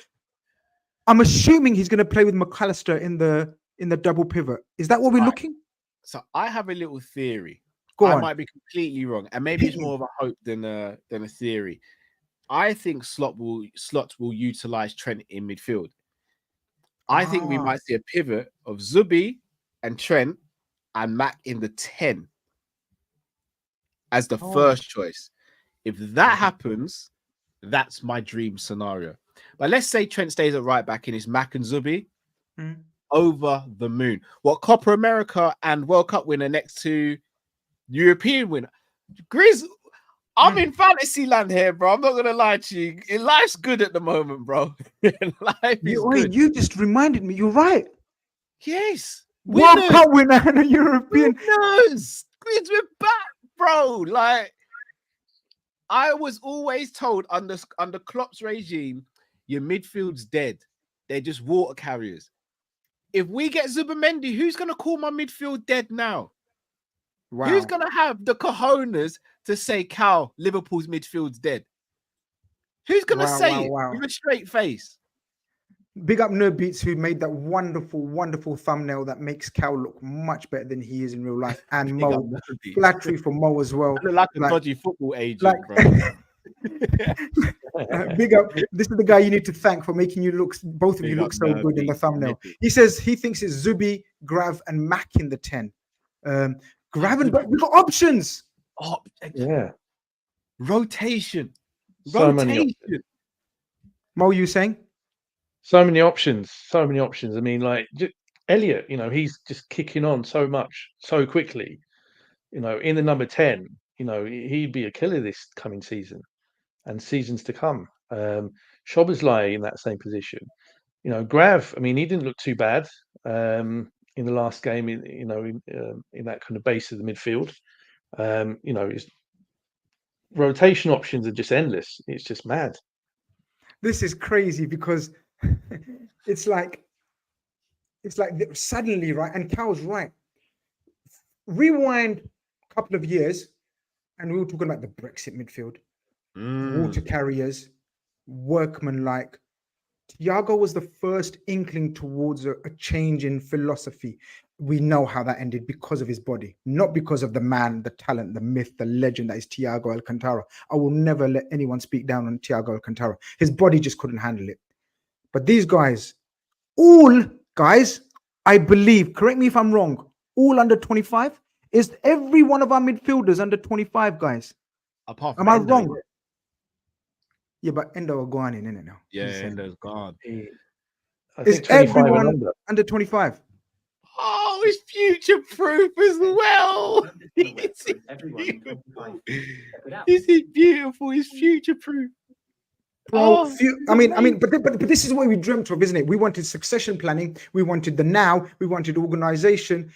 I'm assuming he's going to play with McAllister in the double pivot. Is that what we're looking? So I have a little theory. I might be completely wrong, and maybe it's more of a hope than a theory. I think Slot will utilize Trent in midfield. I think we might see a pivot of Zubi and Trent and Mac in the 10 as the first choice. If that happens, that's my dream scenario. But let's say Trent stays at right back and it's Mac and Zubi. Over the moon. What Copa America and World Cup winner next to European winner. Grizz, I'm in fantasy land here, bro. I'm not gonna lie to you. Life's good at the moment, bro. Life is good. You just reminded me. You're right. Yes. World Cup winner and a European. Winners. Grizz, we're back, bro. Like, I was always told under Klopp's regime, your midfield's dead. They're just water carriers. If we get Zubimendi, who's gonna call my midfield dead now? Wow. Who's going to have the cojones to say, Cal, Liverpool's midfield's dead? Who's going to say it with a straight face? Big up Nerd Beats, who made that wonderful, wonderful thumbnail that makes Cal look much better than he is in real life. And Mo, flattery for Mo as well. I look like a dodgy football agent, bro. Big up. This is the guy you need to thank for making both of you look so good in the thumbnail. He says he thinks it's Zubi, Grav, and Mac in the 10. Graven, but we've got options. Yeah. Rotation. So many options. Mo, you saying? So many options. I mean, like Elliot, he's just kicking on so much, so quickly. In the number 10, he'd be a killer this coming season and seasons to come. Szoboszlai in that same position. Grav, I mean, he didn't look too bad. In the last game, in that kind of base of the midfield, his rotation options are just endless. It's just mad. This is crazy because it's like suddenly, right? And Cal's right. Rewind a couple of years, and we were talking about the Brexit midfield, water carriers, workmanlike. Thiago was the first inkling towards a change in philosophy. We know how that ended because of his body, not because of the man, the talent, the myth, the legend that is Thiago Alcantara. I will never let anyone speak down on Thiago Alcantara. His body just couldn't handle it. But these guys, I believe, correct me if I'm wrong, all under 25? Is every one of our midfielders under 25, guys? Apart from Am I wrong? Yeah, but Endo are gone in, isn't it now? Yeah, Endo's gone. Is everyone under 25? Oh, he's future proof as well. He's beautiful. He's future proof. Bro, I mean, but this is what we dreamt of, isn't it? We wanted succession planning. We wanted the now. We wanted organization.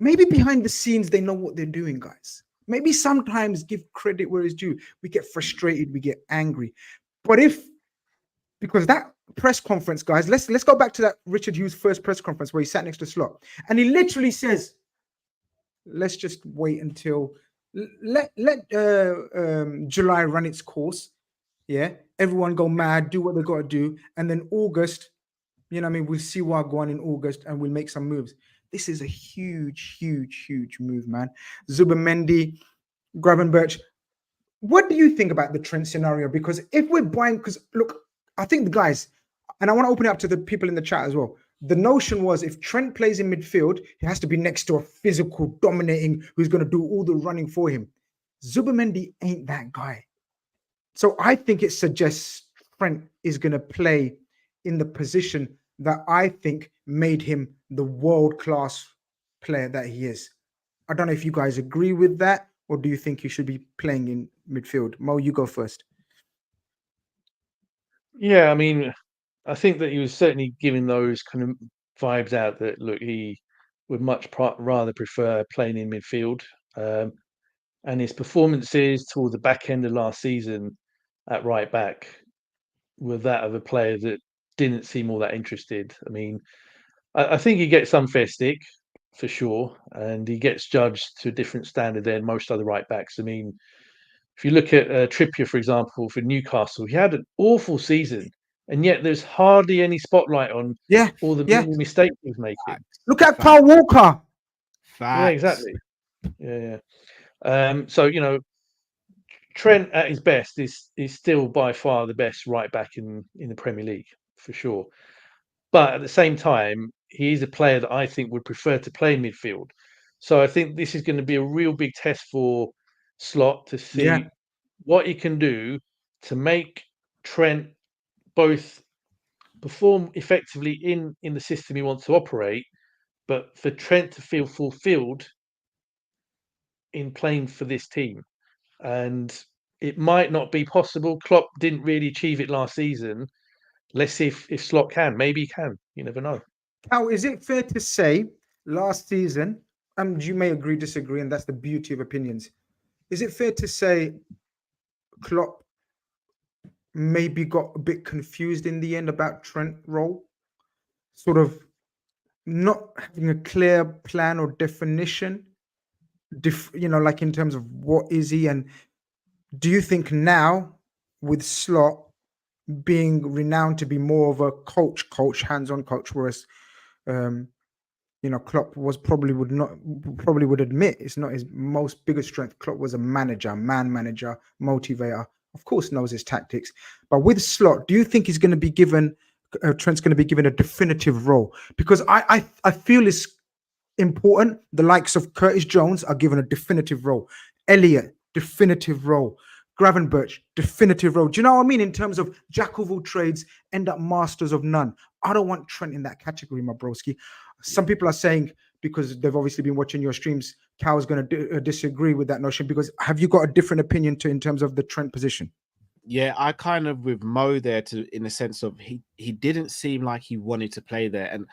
Maybe behind the scenes, they know what they're doing, guys. Maybe sometimes give credit where it's due. We get frustrated, we get angry. But because that press conference, guys, let's go back to that Richard Hughes first press conference where he sat next to Slot. And he literally says, let's just wait until let July run its course. Yeah, everyone go mad, do what they got to do, and then August, you know what I mean, we'll see what go on in August and we'll make some moves. This is a huge, huge, huge move, man. Zubimendi, Gravenberch. What do you think about the Trent scenario? Because if we're buying, because look, I think the guys, and I want to open it up to the people in the chat as well. The notion was if Trent plays in midfield, he has to be next to a physical, dominating, who's going to do all the running for him. Zubimendi ain't that guy. So I think it suggests Trent is going to play in the position that I think made him the world-class player that he is. I don't know if you guys agree with that, or do you think he should be playing in midfield? Mo, you go first. Yeah, I mean, I think that he was certainly giving those kind of vibes out that, look, he would much rather prefer playing in midfield. And his performances toward the back end of last season at right back were that of a player that didn't seem all that interested. I mean, I think he gets unfair stick for sure, and he gets judged to a different standard than most other right backs. I mean, if you look at Trippier, for example, for Newcastle, he had an awful season, and yet there's hardly any spotlight on all the many mistakes he was making. Look at Kyle Walker. Yeah, exactly. Yeah. So, you know, Trent at his best is still by far the best right back in the Premier League, for sure. But at the same time, he's a player that I think would prefer to play in midfield. So I think this is going to be a real big test for Slot to see what he can do to make Trent both perform effectively in the system he wants to operate, but for Trent to feel fulfilled in playing for this team. And it might not be possible. Klopp didn't really achieve it last season. Let's see if Slot can. Maybe he can. You never know. Now, is it fair to say last season, and you may agree, disagree, and that's the beauty of opinions. Is it fair to say Klopp maybe got a bit confused in the end about Trent role? Sort of not having a clear plan or definition, you know, like in terms of what is he, and do you think now with Slot being renowned to be more of a coach, hands-on coach, whereas you know, Klopp probably would admit it's not his most biggest strength. Klopp was a manager, man manager, motivator. Of course, knows his tactics. But with Slot, do you think he's going to be given? Trent's going to be given a definitive role? Because I feel it's important. The likes of Curtis Jones are given a definitive role. Elliott, definitive role. Gravenberch, definitive role. Do you know what I mean? In terms of jack of all trades, end up masters of none. I don't want Trent in that category, my broski. Some people are saying, because they've obviously been watching your streams, Cal's going to disagree with that notion. Because have you got a different opinion in terms of the Trent position? Yeah, I kind of with Mo there in the sense of he didn't seem like he wanted to play there. And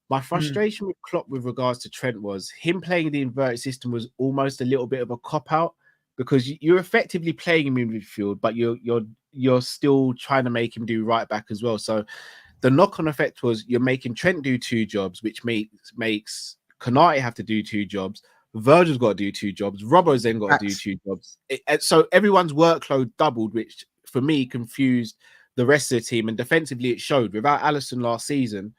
my frustration with Klopp with regards to Trent was him playing the inverted system was almost a little bit of a cop-out, because you're effectively playing him in midfield, but you're still trying to make him do right back as well. So the knock-on effect was you're making Trent do two jobs, which makes Khanage have to do two jobs. Virgil's got to do two jobs. Robbo's then got to do two jobs. So everyone's workload doubled, which for me confused the rest of the team. And defensively, it showed. Without Alisson last season,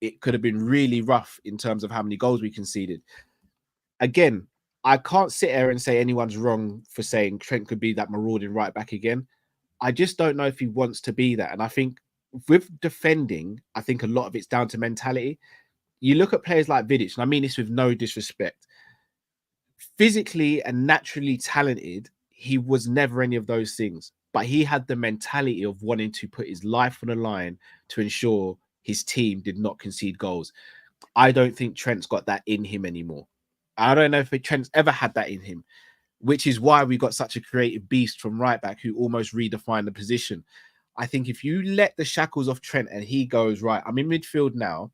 it could have been really rough in terms of how many goals we conceded. Again, I can't sit here and say anyone's wrong for saying Trent could be that marauding right back again. I just don't know if he wants to be that. And I think with defending, I think a lot of it's down to mentality. You look at players like Vidic, and I mean this with no disrespect. Physically and naturally talented, he was never any of those things. But he had the mentality of wanting to put his life on the line to ensure his team did not concede goals. I don't think Trent's got that in him anymore. I don't know if Trent's ever had that in him, which is why we got such a creative beast from right back who almost redefined the position. I think if you let the shackles off Trent and he goes, right, I'm in midfield now,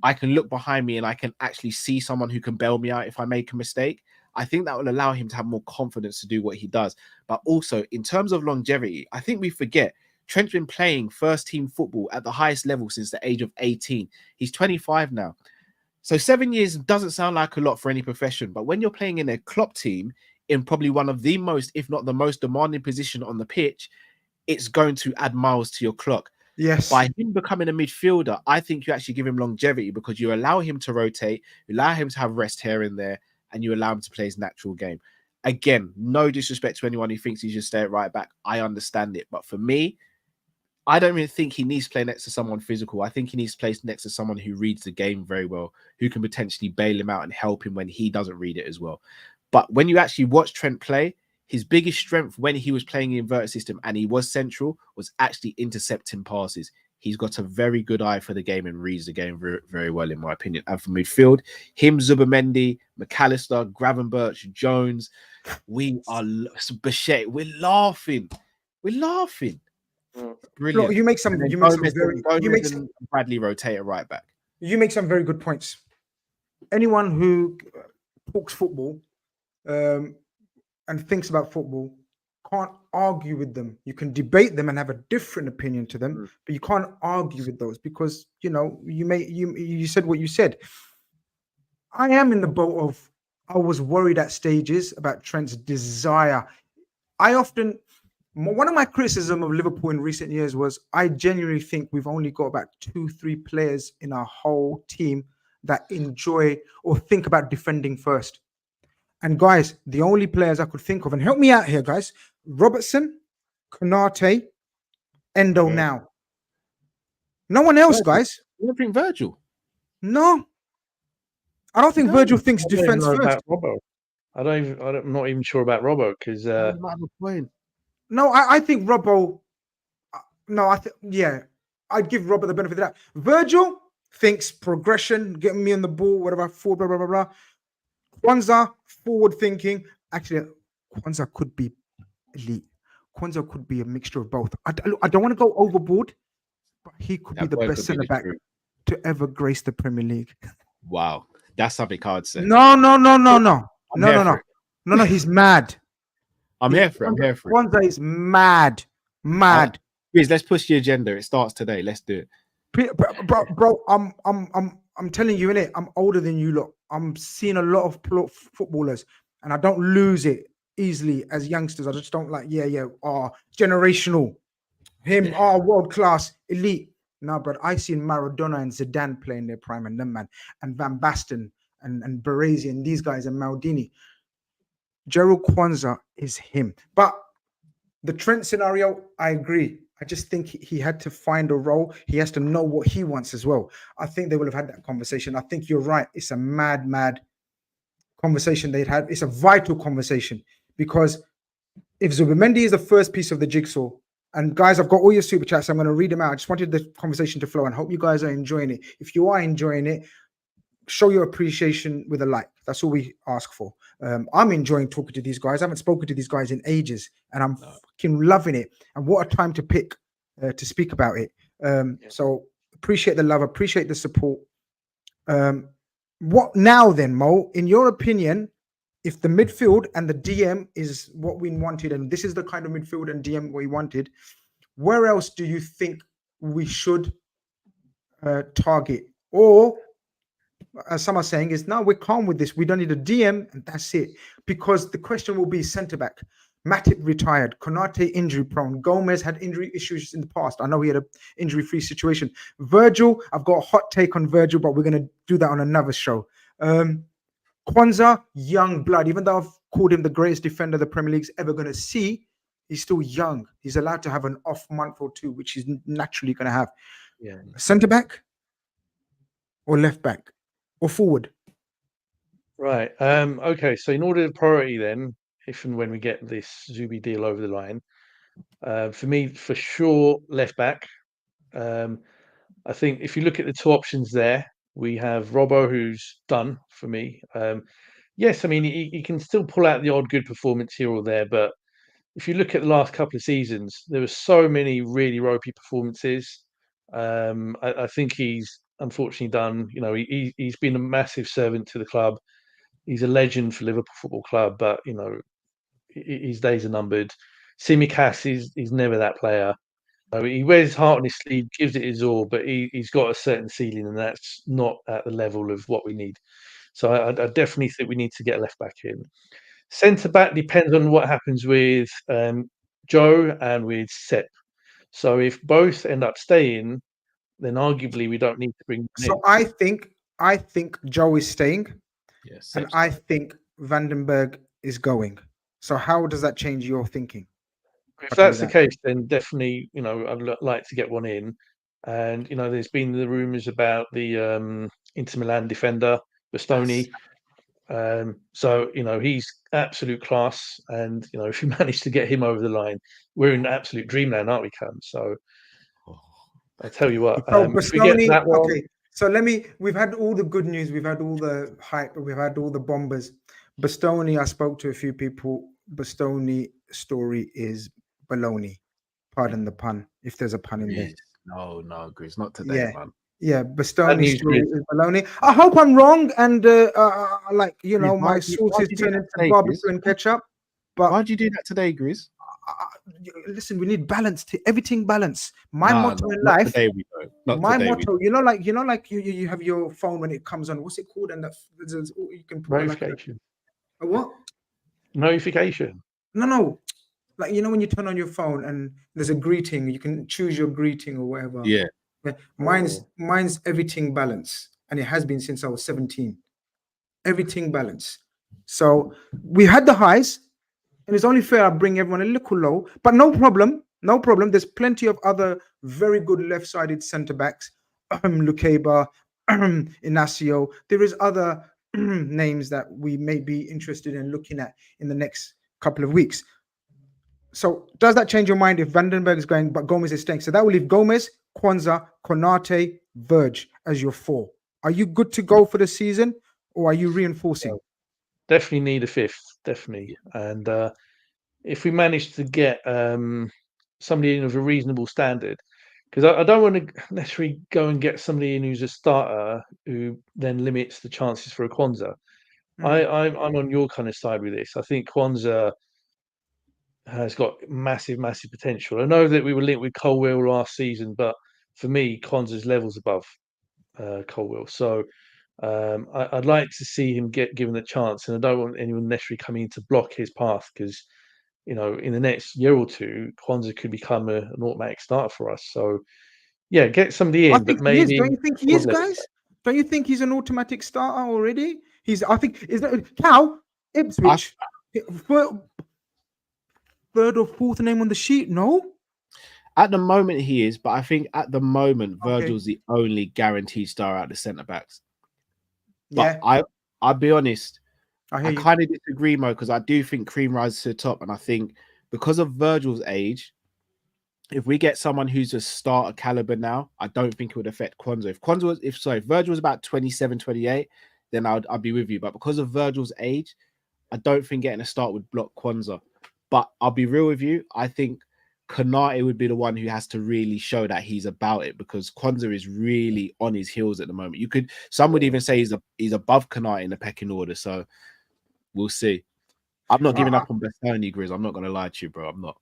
I can look behind me and I can actually see someone who can bail me out if I make a mistake. I think that will allow him to have more confidence to do what he does. But also, in terms of longevity, I think we forget Trent's been playing first-team football at the highest level since the age of 18. He's 25 now. So 7 years doesn't sound like a lot for any profession, but when you're playing in a Klopp team in probably one of the most, if not the most demanding position on the pitch, it's going to add miles to your clock. Yes. By him becoming a midfielder, I think you actually give him longevity because you allow him to rotate, you allow him to have rest here and there, and you allow him to play his natural game. Again, no disrespect to anyone who thinks he should stay at right back. I understand it. But for me, I don't really think he needs to play next to someone physical. I think he needs to play next to someone who reads the game very well, who can potentially bail him out and help him when he doesn't read it as well. But when you actually watch Trent play, his biggest strength when he was playing the inverted system and he was central was actually intercepting passes. He's got a very good eye for the game and reads the game very, very well, in my opinion. And for midfield, him, Zubimendi, McAllister, Gravenberch, Jones, we are Bichet. We're laughing. We're laughing. Brilliant. You make some and Bradley rotate at right back. You make some very good points. Anyone who talks football and thinks about football can't argue with them. You can debate them and have a different opinion to them, but you can't argue with those because you said what you said. I am in the boat of I was worried at stages about Trent's desire. One of my criticism of Liverpool in recent years was I genuinely think we've only got about 2-3 players in our whole team that enjoy or think about defending first. And guys, the only players I could think of, and help me out here, guys, Robertson, Khanage, Endo now. No one else, guys. You don't think Virgil? No. I don't think Virgil thinks defense first. I'm not even sure about Robbo because no, I think Robbo. No, I'd give Robbo the benefit of that. Virgil thinks progression, getting me on the ball, whatever, forward, blah, blah, blah, blah. Kwanzaa, forward thinking. Actually, Kwanzaa could be elite. Kwanzaa could be a mixture of both. I don't want to go overboard, but he could be the best centre back to ever grace the Premier League. Wow, that's something I would say. No. He's mad. I'm here for it. Kwanzaa is mad. Please, let's push the agenda. It starts today. Let's do it, bro. I'm telling you, innit? I'm older than you lot. I'm seeing a lot of footballers, and I don't lose it easily as youngsters. I just don't like, generational. Him, world class, elite. No, but I seen Maradona and Zidane playing their prime, and them man, and Van Basten and Baresi and these guys and Maldini. Gerald Kwanzaa is him. But the Trent scenario, I agree. I just think he had to find a role. He has to know what he wants as well. I think they will have had that conversation. I think you're right. It's a mad conversation they'd had. It's a vital conversation because if Zubimendi is the first piece of the jigsaw, and guys, I've got all your super chats. So I'm going to read them out. I just wanted the conversation to flow and hope you guys are enjoying it. If you are enjoying it, show your appreciation with a like. That's all we ask for. I'm enjoying talking to these guys. I haven't spoken to these guys in ages, and I'm fucking loving it. And what a time to pick to speak about it. So appreciate the love, appreciate the support. What now then, Mo? In your opinion, if the midfield and the DM is what we wanted, and this is the kind of midfield and DM we wanted, where else do you think we should target? Or as some are saying, is no, we're calm with this. We don't need a DM, and that's it. Because the question will be centre back. Matip retired. Konate injury prone. Gomez had injury issues in the past. I know he had an injury-free situation. Virgil, I've got a hot take on Virgil, but we're going to do that on another show. Kwanzaa, young blood. Even though I've called him the greatest defender the Premier League's ever going to see, he's still young. He's allowed to have an off month or two, which he's naturally going to have. Yeah. Centre back or left back or forward? Right. Okay. So in order of priority, then, if and when we get this Zubi deal over the line, for me, for sure, left back. I think if you look at the two options there, we have Robbo, who's done for me. Yes, I mean he can still pull out the odd good performance here or there, but if you look at the last couple of seasons, there were so many really ropey performances. I think he's unfortunately done. You know, he's been a massive servant to the club. He's a legend for Liverpool Football Club, but you know his days are numbered. Tsimikas is never that player. He wears his heart on his sleeve, gives it his all, but he's got a certain ceiling, and that's not at the level of what we need. So I definitely think we need to get a left back in. Centre back depends on what happens with Joe and with Sepp. So if both end up staying, then arguably we don't need to bring one in. So I think Joe is staying, and I think Vandenberg is going. So how does that change your thinking? If I'll tell you that's the that. case, then definitely, I'd like to get one in. And there's been the rumours about the Inter Milan defender Bastoni. So he's absolute class, and if you manage to get him over the line, we're in absolute dreamland, aren't we, Cam? So I tell you what, So if we get Bastoni, that one, okay. So we've had all the good news, we've had all the hype, we've had all the bombers. Bastoni, I spoke to a few people. Bastoni story is baloney. Pardon the pun, if there's a pun in there. No, Grizz, not today, Yeah. man. Yeah, bad Bastoni news story is is baloney. I hope I'm wrong, and Grizz, my why'd sauce is you do turning that to today, barbecue Grizz? and ketchup. But Why'd you do that today, Grizz? listen, we need balance to everything. Balance. My Nah, motto in not life. today we don't. Not My today we motto, like you have your phone when it comes on. What's it called? And you can put like notification. a what? Notification. No. Like when you turn on your phone and there's a greeting, you can choose your greeting or whatever. Yeah. Yeah, mine's everything balance, and it has been since I was 17. Everything balance. So we had the highs, and it's only fair I bring everyone a little low, but no problem. No problem. There's plenty of other very good left-sided centre backs, Lukeba, Inacio. There is other names that we may be interested in looking at in the next couple of weeks. So does that change your mind if Vandenberg is going, but Gomez is staying? So that will leave Gomez, Kwanzaa, Konate, Verge as your four. Are you good to go for the season, or are you reinforcing? Definitely need a fifth, definitely. And if we manage to get somebody in of a reasonable standard, because I don't want to necessarily go and get somebody in who's a starter who then limits the chances for a Kwanzaa. I'm on your kind of side with this. I think Kwanzaa has got massive potential. I know that we were linked with Colwell last season, but for me, Kwanzaa's levels above Colwell. So I'd like to see him get given the chance, and I don't want anyone necessarily coming in to block his path because in the next year or two, Kwanzaa could become an automatic starter for us. So yeah, get somebody I in, but think he is. maybe Don't you think he is, guys? Don't you think he's an automatic starter already? I think is that Cal Ipswich third or fourth name on the sheet? No. At the moment, he is, but I think at the moment, Okay. Virgil's the only guaranteed star out of the centre backs. Yeah. But I'll be honest, I kind of disagree, Mo, because I do think Cream rises to the top, and I think because of Virgil's age, if we get someone who's a starter caliber now, I don't think it would affect Kwanzaa. If Virgil was about 27, 28, then I'd be with you. But because of Virgil's age, I don't think getting a start would block Kwanzaa. But I'll be real with you. I think Khanage would be the one who has to really show that he's about it, because Kwanzaa is really on his heels at the moment. Some would even say he's above Khanage in the pecking order. So we'll see. I'm not giving up on Bastoni, Grizz. I'm not going to lie to you, bro. I'm not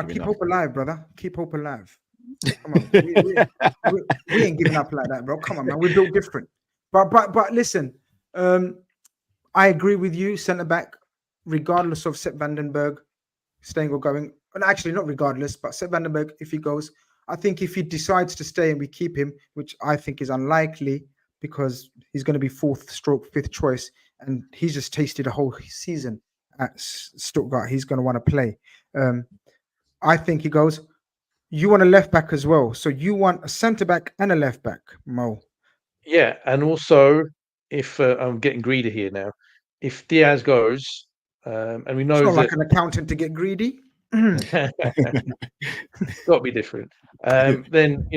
giving keep up. hope alive, brother. Keep hope alive. Come on, we ain't giving up like that, bro. Come on, man. We're built different. But listen, I agree with you. Centre back, regardless of Sepp Vandenberg staying or going, and actually not regardless, but Sepp Vandenberg, if he goes, I think if he decides to stay and we keep him, which I think is unlikely because he's going to be fifth choice, and he's just tasted a whole season at Stuttgart. He's going to want to play. I think he goes. You want a left back as well, so you want a centre back and a left back, Mo. Yeah, and also if I'm getting greedy here now, if Diaz goes, and we know It's not that like an accountant to get greedy. got to be different. Then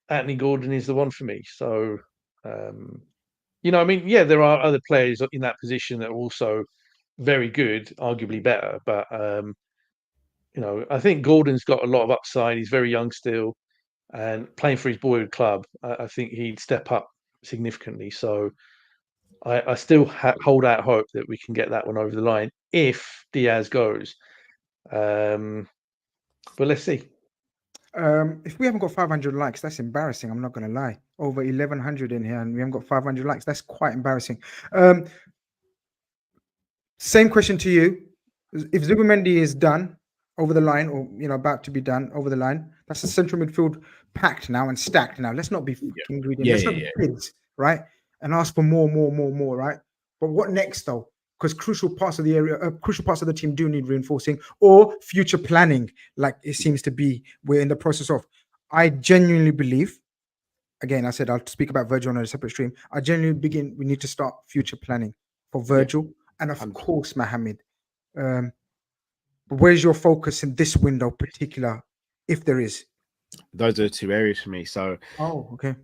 Anthony Gordon is the one for me. So I mean, yeah, there are other players in that position that are also very good, arguably better, but I think Gordon's got a lot of upside. He's very young still, and playing for his boyhood club, I think he'd step up significantly. So I still hold out hope that we can get that one over the line if Diaz goes. But let's see. If we haven't got 500 likes, that's embarrassing. I'm not going to lie. Over 1,100 in here, and we haven't got 500 likes. That's quite embarrassing. Same question to you. If Zubimendi is done over the line, or about to be done over the line, that's the central midfield packed now and stacked now. Let's not be fucking greedy. Let's not be kids, right? And ask for more, right? But what next though? Because crucial parts of the area, crucial parts of the team do need reinforcing or future planning, like it seems to be we're in the process of. I genuinely believe, again, I said I'll speak about Virgil on a separate stream. I genuinely we need to start future planning for Virgil and of 100%. course Mohamed. But where's your focus in this window, particular, if there is? Those are the two areas for me. So, okay.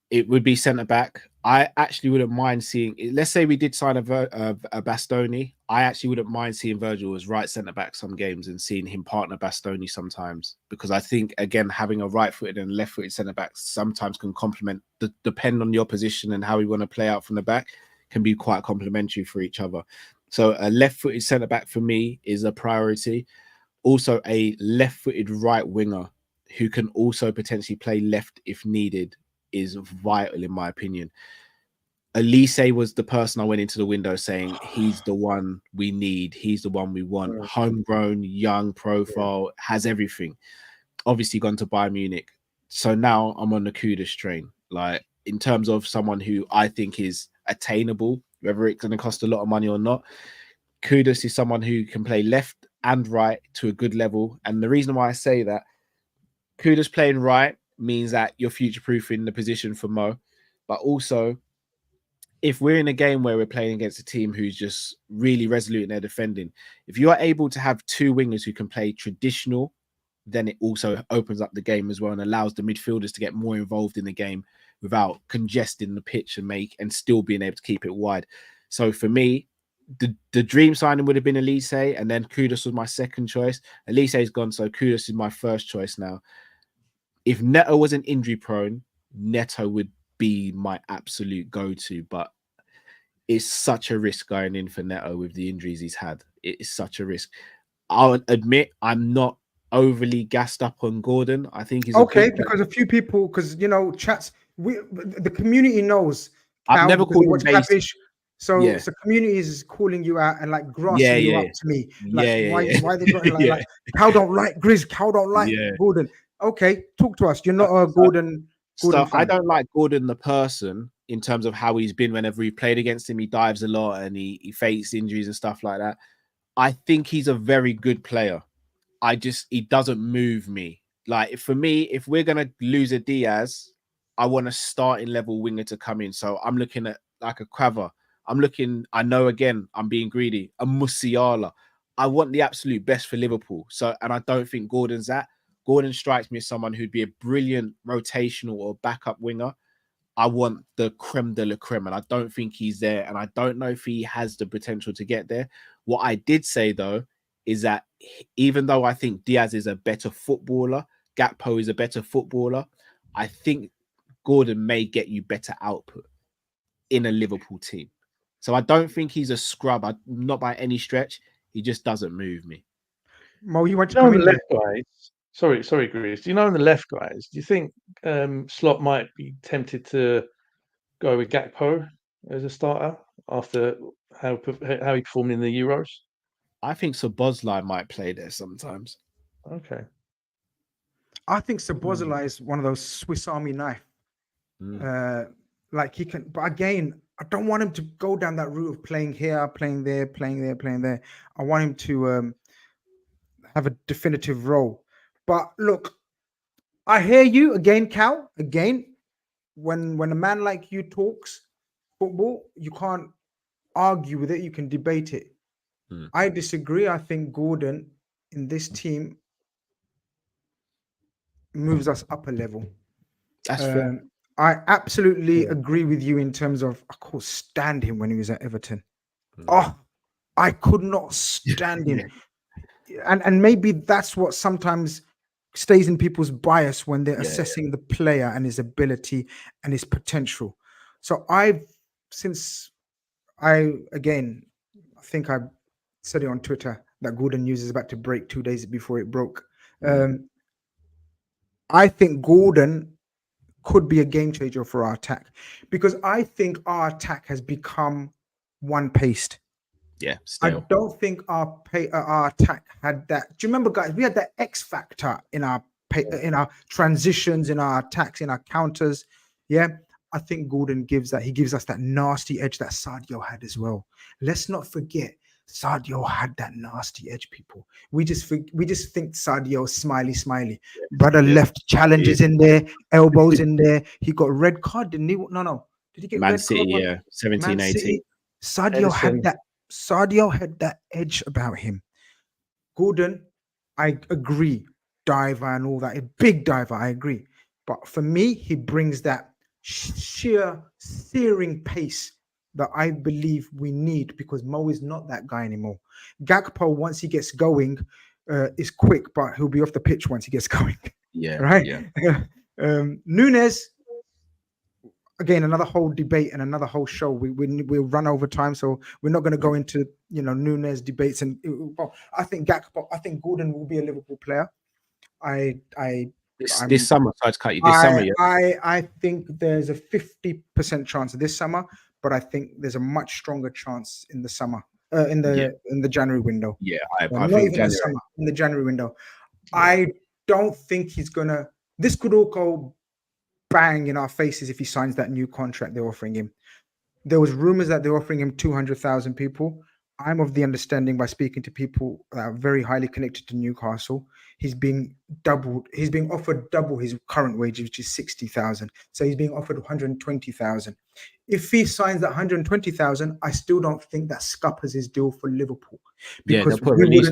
It would be centre back. I actually wouldn't mind seeing. Let's say we did sign a Bastoni. I actually wouldn't mind seeing Virgil as right centre back some games and seeing him partner Bastoni sometimes, because I think again having a right-footed and left-footed centre back sometimes can complement. Depend on your position and how we want to play out from the back, can be quite complementary for each other. So a left-footed centre back for me is a priority. Also a left-footed right winger who can also potentially play left if needed is vital in my opinion. Elise was the person I went into the window saying he's the one we need, he's the one we want. Homegrown, young profile, has everything. Obviously gone to Bayern Munich. So now I'm on the Kudus train. Like in terms of someone who I think is attainable, whether it's going to cost a lot of money or not. Kudus is someone who can play left and right to a good level. And the reason why I say that, Kudus playing right means that you're future-proofing the position for Mo. But also, if we're in a game where we're playing against a team who's just really resolute in their defending, if you are able to have two wingers who can play traditional, then it also opens up the game as well and allows the midfielders to get more involved in the game without congesting the pitch and still being able to keep it wide. So for me, the dream signing would have been Elise, and then Kudus was my second choice. Elise's gone, so Kudus is my first choice now. If Neto wasn't injury prone, Neto would be my absolute go-to, but it's such a risk going in for Neto with the injuries he's had. It is such a risk. I'll admit I'm not overly gassed up on Gordon. I think he's okay because a few people, because chats, the community knows. I've never called him basic. So community is calling you out and like grassing you up to me. Like why they got like Cal don't like Grizz, Cal don't like Gordon. Okay, talk to us. You're not a Gordon fan. I don't like Gordon the person in terms of how he's been whenever he played against him. He dives a lot and he faces injuries and stuff like that. I think he's a very good player. He doesn't move me. Like for me, if we're gonna lose a Diaz, I want a starting level winger to come in. So I'm looking at like a Quava. I know again, I'm being greedy, a Musiala. I want the absolute best for Liverpool. So, and I don't think Gordon's that. Gordon strikes me as someone who'd be a brilliant rotational or backup winger. I want the creme de la creme, and I don't think he's there. And I don't know if he has the potential to get there. What I did say, though, is that even though I think Diaz is a better footballer, Gakpo is a better footballer, I think Gordon may get you better output in a Liverpool team. So I don't think he's a scrub, not by any stretch. He just doesn't move me. Mo, you want to come in left guys? Sorry, Grizz. Do you know in the left guys? Do you think Slot might be tempted to go with Gakpo as a starter after how he performed in the Euros? I think Szoboszlai might play there sometimes. Okay. I think Szoboszlai is one of those Swiss Army knife. Like he can, but again, I don't want him to go down that route of playing here, playing there, playing there, playing there. I want him to have a definitive role. But look, I hear you again, Cal. Again, when a man like you talks football, you can't argue with it. You can debate it. I disagree. I think Gordon in this team moves us up a level. That's fair. I absolutely agree with you in terms of I could stand him when he was at Everton. Oh, I could not stand him. And maybe that's what sometimes stays in people's bias when they're assessing the player and his ability and his potential. So I think I said it on Twitter that Gordon News is about to break 2 days before it broke. I think Gordon could be a game changer for our attack, because I think our attack has become one-paced. Yeah, I still. don't think our attack had that. Do you remember, guys? We had that X factor in our in our transitions, in our attacks, in our counters. Yeah, I think Gordon gives that. He gives us that nasty edge that Sadio had as well. Let's not forget, Sadio had that nasty edge. People, we just think Sadio smiley. Brother Yeah. left challenges in there, elbows in there. He got red card, didn't he? No. Did he get Man red City, card? yeah, 17, Man 18. City. Edison. Sadio had that edge about him. Gordon, I agree, diver and all that, a big diver, I agree. But for me, he brings that sheer searing pace that I believe we need, because Mo is not that guy anymore. Gakpo, once he gets going, is quick, but he'll be off the pitch once he gets going. Yeah, Right? yeah. Nunes, again, another whole debate and another whole show. We'll run over time, so we're not going to go into Nunes debates. And I think Gordon will be a Liverpool player. This summer, so I'd cut you. This summer, yeah. I think there's a 50% chance this summer, but I think there's a much stronger chance in the summer, in the January window. Yeah, I not think even January. the summer, in the January window. Yeah. I don't think he's gonna. This could all go bang in our faces if he signs that new contract they're offering him. There was rumors that they're offering him 200,000 people. I'm of the understanding, by speaking to people that are very highly connected to Newcastle, he's being offered double his current wage, which is 60,000. So he's being offered 120,000. If he signs that 120,000, I still don't think that scuppers his deal for Liverpool, because they'll put a release.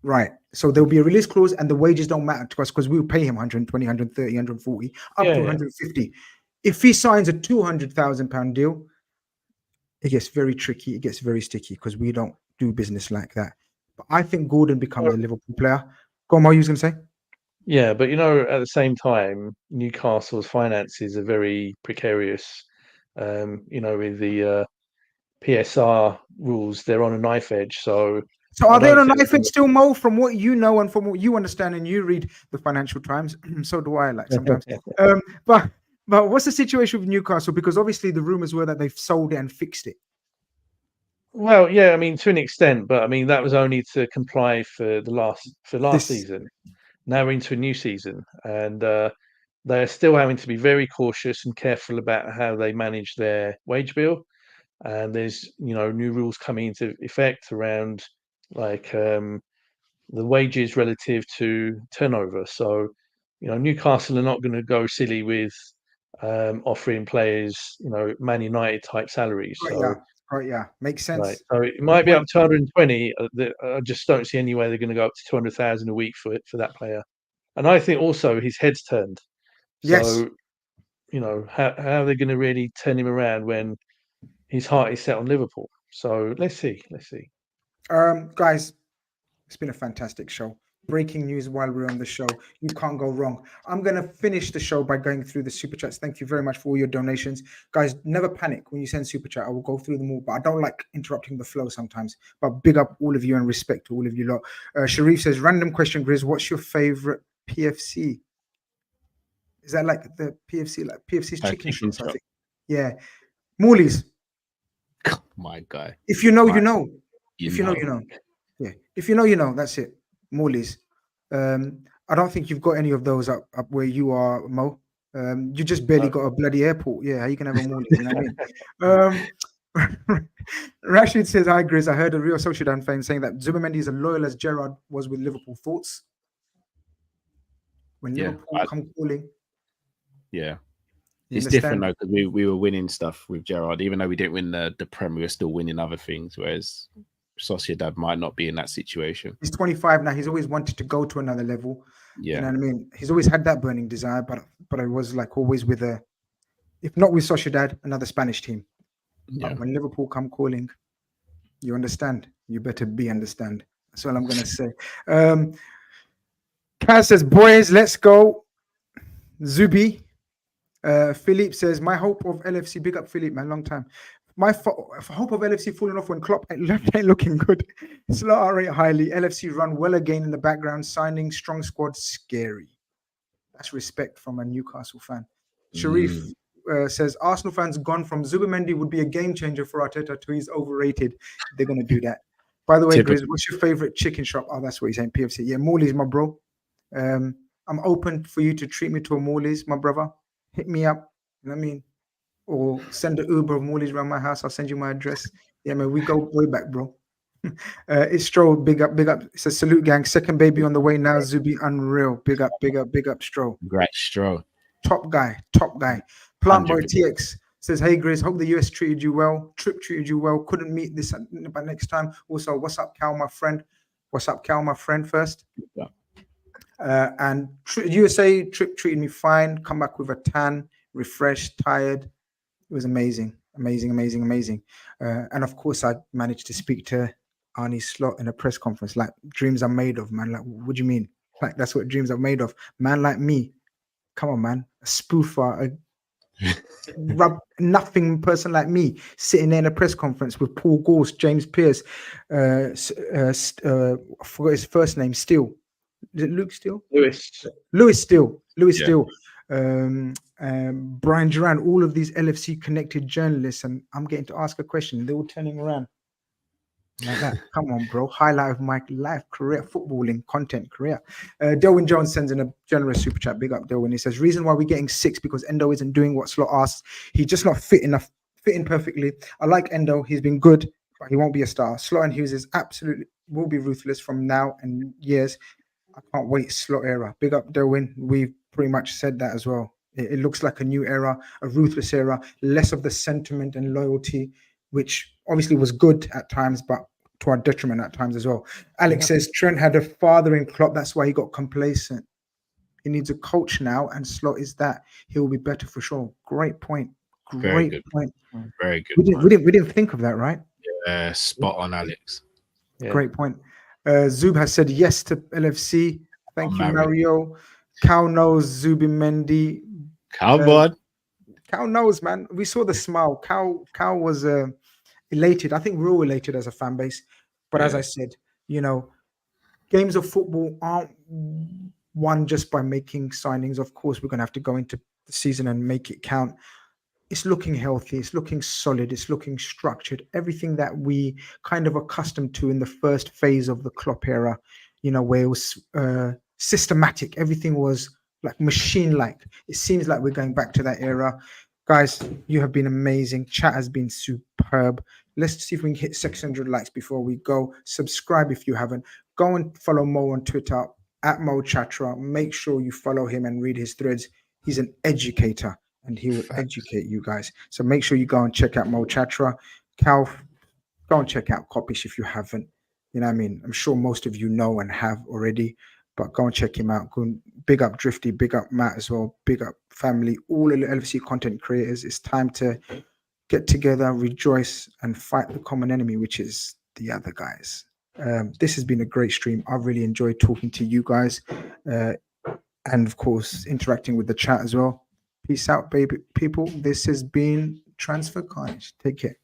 Right. So there'll be a release clause, and the wages don't matter to us because we'll pay him 120, 130, 140, up to 150. If he signs a £200,000 deal, it gets very tricky. It gets very sticky, because we don't do business like that. But I think Gordon becomes a Liverpool player. Go on, what you was going to say? Yeah, but at the same time, Newcastle's finances are very precarious. With the PSR rules, they're on a knife edge. So are they on a knife edge still, Mo? From what you know and from what you understand, and you read the Financial Times, so do I, like, sometimes. But what's the situation with Newcastle? Because obviously the rumors were that they've sold it and fixed it. Well, yeah, to an extent, but that was only to comply for last season. Now we're into a new season, and they're still having to be very cautious and careful about how they manage their wage bill. And there's new rules coming into effect around the wages relative to turnover. So Newcastle are not going to go silly with offering players Man United type salaries. Yeah, makes sense. Right. So it might be up to 120. I just don't see any way they're going to go up to 200,000 a week for that player. And I think also his head's turned. So, how are they going to really turn him around when his heart is set on Liverpool? So let's see. Guys, it's been a fantastic show. Breaking news while we're on the show. You can't go wrong. I'm going to finish the show by going through the super chats. Thank you very much for all your donations. Guys, never panic when you send super chat. I will go through them all, but I don't like interrupting the flow sometimes. But big up all of you and respect to all of you lot. Sharif says, random question, Grizz, what's your favorite PFC? Is that like the PFC, like PFC's chicken shops, I think? Yeah. Morley's. Oh, my guy. If you know, you know. If you know, you know. Yeah. If you know, you know. That's it. Morley's. I don't think you've got any of those up where you are, Mo. You just barely got a bloody airport. Yeah, how you can have a Morley's? You know what I mean? Rashid says, hi, Grizz. I heard a Real Sociedad fan saying that Zubimendi is as loyal as Gerrard was with Liverpool. Thoughts? When Liverpool come calling. Yeah. It's different though, because we were winning stuff with Gerrard. Even though we didn't win the Prem, we were still winning other things, whereas Sociedad might not be in that situation. He's 25 now. He's always wanted to go to another level. Yeah. You know what I mean? He's always had that burning desire, but it was like always with if not with Sociedad, another Spanish team. Yeah. But when Liverpool come calling, you understand. You better understand. That's all I'm going to say. Kaz says, boys, let's go. Zubi. Philippe says, my hope of LFC, big up Philippe, man, long time. My hope of LFC falling off when Klopp ain't looking good. Slot rate highly. LFC run well again in the background. Signing strong squad, scary. That's respect from a Newcastle fan. Sharif says Arsenal fans gone from Zubimendi would be a game changer for Arteta to he's overrated. They're gonna do that. By the way, Typical. Grizz, what's your favorite chicken shop? Oh, that's what he's saying. PFC. Yeah, Morley's, my bro. I'm open for you to treat me to a Morley's, my brother. Hit me up. You know what I mean? Or send an Uber of Morley's around my house. I'll send you my address. Yeah, man, we go way back, bro. It's Stroll. Big up, big up. It's a salute, gang. Second baby on the way now. Zubi, unreal. Big up, big up, big up, Stroll. Great Stroll. Top guy, top guy. Plant Boy 100%. TX says, hey, Grizz, hope the US treated you well. Trip treated you well. Couldn't meet this, but next time. Also, what's up, Cal, my friend? What's up, Cal, my friend, first? Yeah. And USA trip treated me fine. Come back with a tan, refreshed, tired. It was amazing, amazing, amazing, amazing. And of course, I managed to speak to Arne Slot in a press conference. Like, dreams are made of, man. Like, what do you mean? Like, that's what dreams are made of. Man like me. Come on, man. A spoofer, a nothing person like me sitting there in a press conference with Paul Gorst, James Pearce, I forgot his first name, Steele. Is it Luke Steele? Lewis Steele. Brian Duran, all of these LFC connected journalists, and I'm getting to ask a question. They're all turning around like that. Come on, bro. Highlight of my life career, footballing content career. Delwyn Jones sends in a generous super chat. Big up, Delwyn. He says, reason why we're getting 6 because Endo isn't doing what Slot asks. He's just not fit enough, fitting perfectly. I like Endo. He's been good, but he won't be a star. Slot and Hughes is absolutely will be ruthless from now and years. I can't wait. Slot era. Big up, Delwyn. We've pretty much said that as well. It looks like a new era, a ruthless era, less of the sentiment and loyalty, which obviously was good at times, but to our detriment at times as well. Alex says Trent had a father in Klopp. That's why he got complacent. He needs a coach now, and Slot is that. He will be better for sure. Great point. Great point. Very good. We didn't think of that, right? Yeah, spot on, Alex. Yeah. Great point. Zub has said yes to LFC. Thank you, Mario. Cal knows Zubimendi. Come on. Cal knows, man. We saw the smile. Cal was elated. I think we're all elated as a fan base. But as I said, you know, games of football aren't won just by making signings. Of course, we're going to have to go into the season and make it count. It's looking healthy. It's looking solid. It's looking structured. Everything that we kind of accustomed to in the first phase of the Klopp era, you know, where it was systematic. Everything was like machine-like. It seems like we're going back to that era. Guys, you have been amazing. Chat has been superb. Let's see if we can hit 600 likes before we go. Subscribe if you haven't. Go and follow Mo on Twitter at Mo Chatra. Make sure you follow him and read his threads. He's an educator and he will educate you guys. So make sure you go and check out Mo Chatra. Cal, go and check out Kopish if you haven't. You know what I mean? I'm sure most of you know and have already, but go and check him out. Go and big up Drifty, big up Matt as well, big up family, all of the LFC content creators. It's time to get together, rejoice, and fight the common enemy, which is the other guys. This has been a great stream. I've really enjoyed talking to you guys and, of course, interacting with the chat as well. Peace out, baby people. This has been Transfer Khanage. Take care.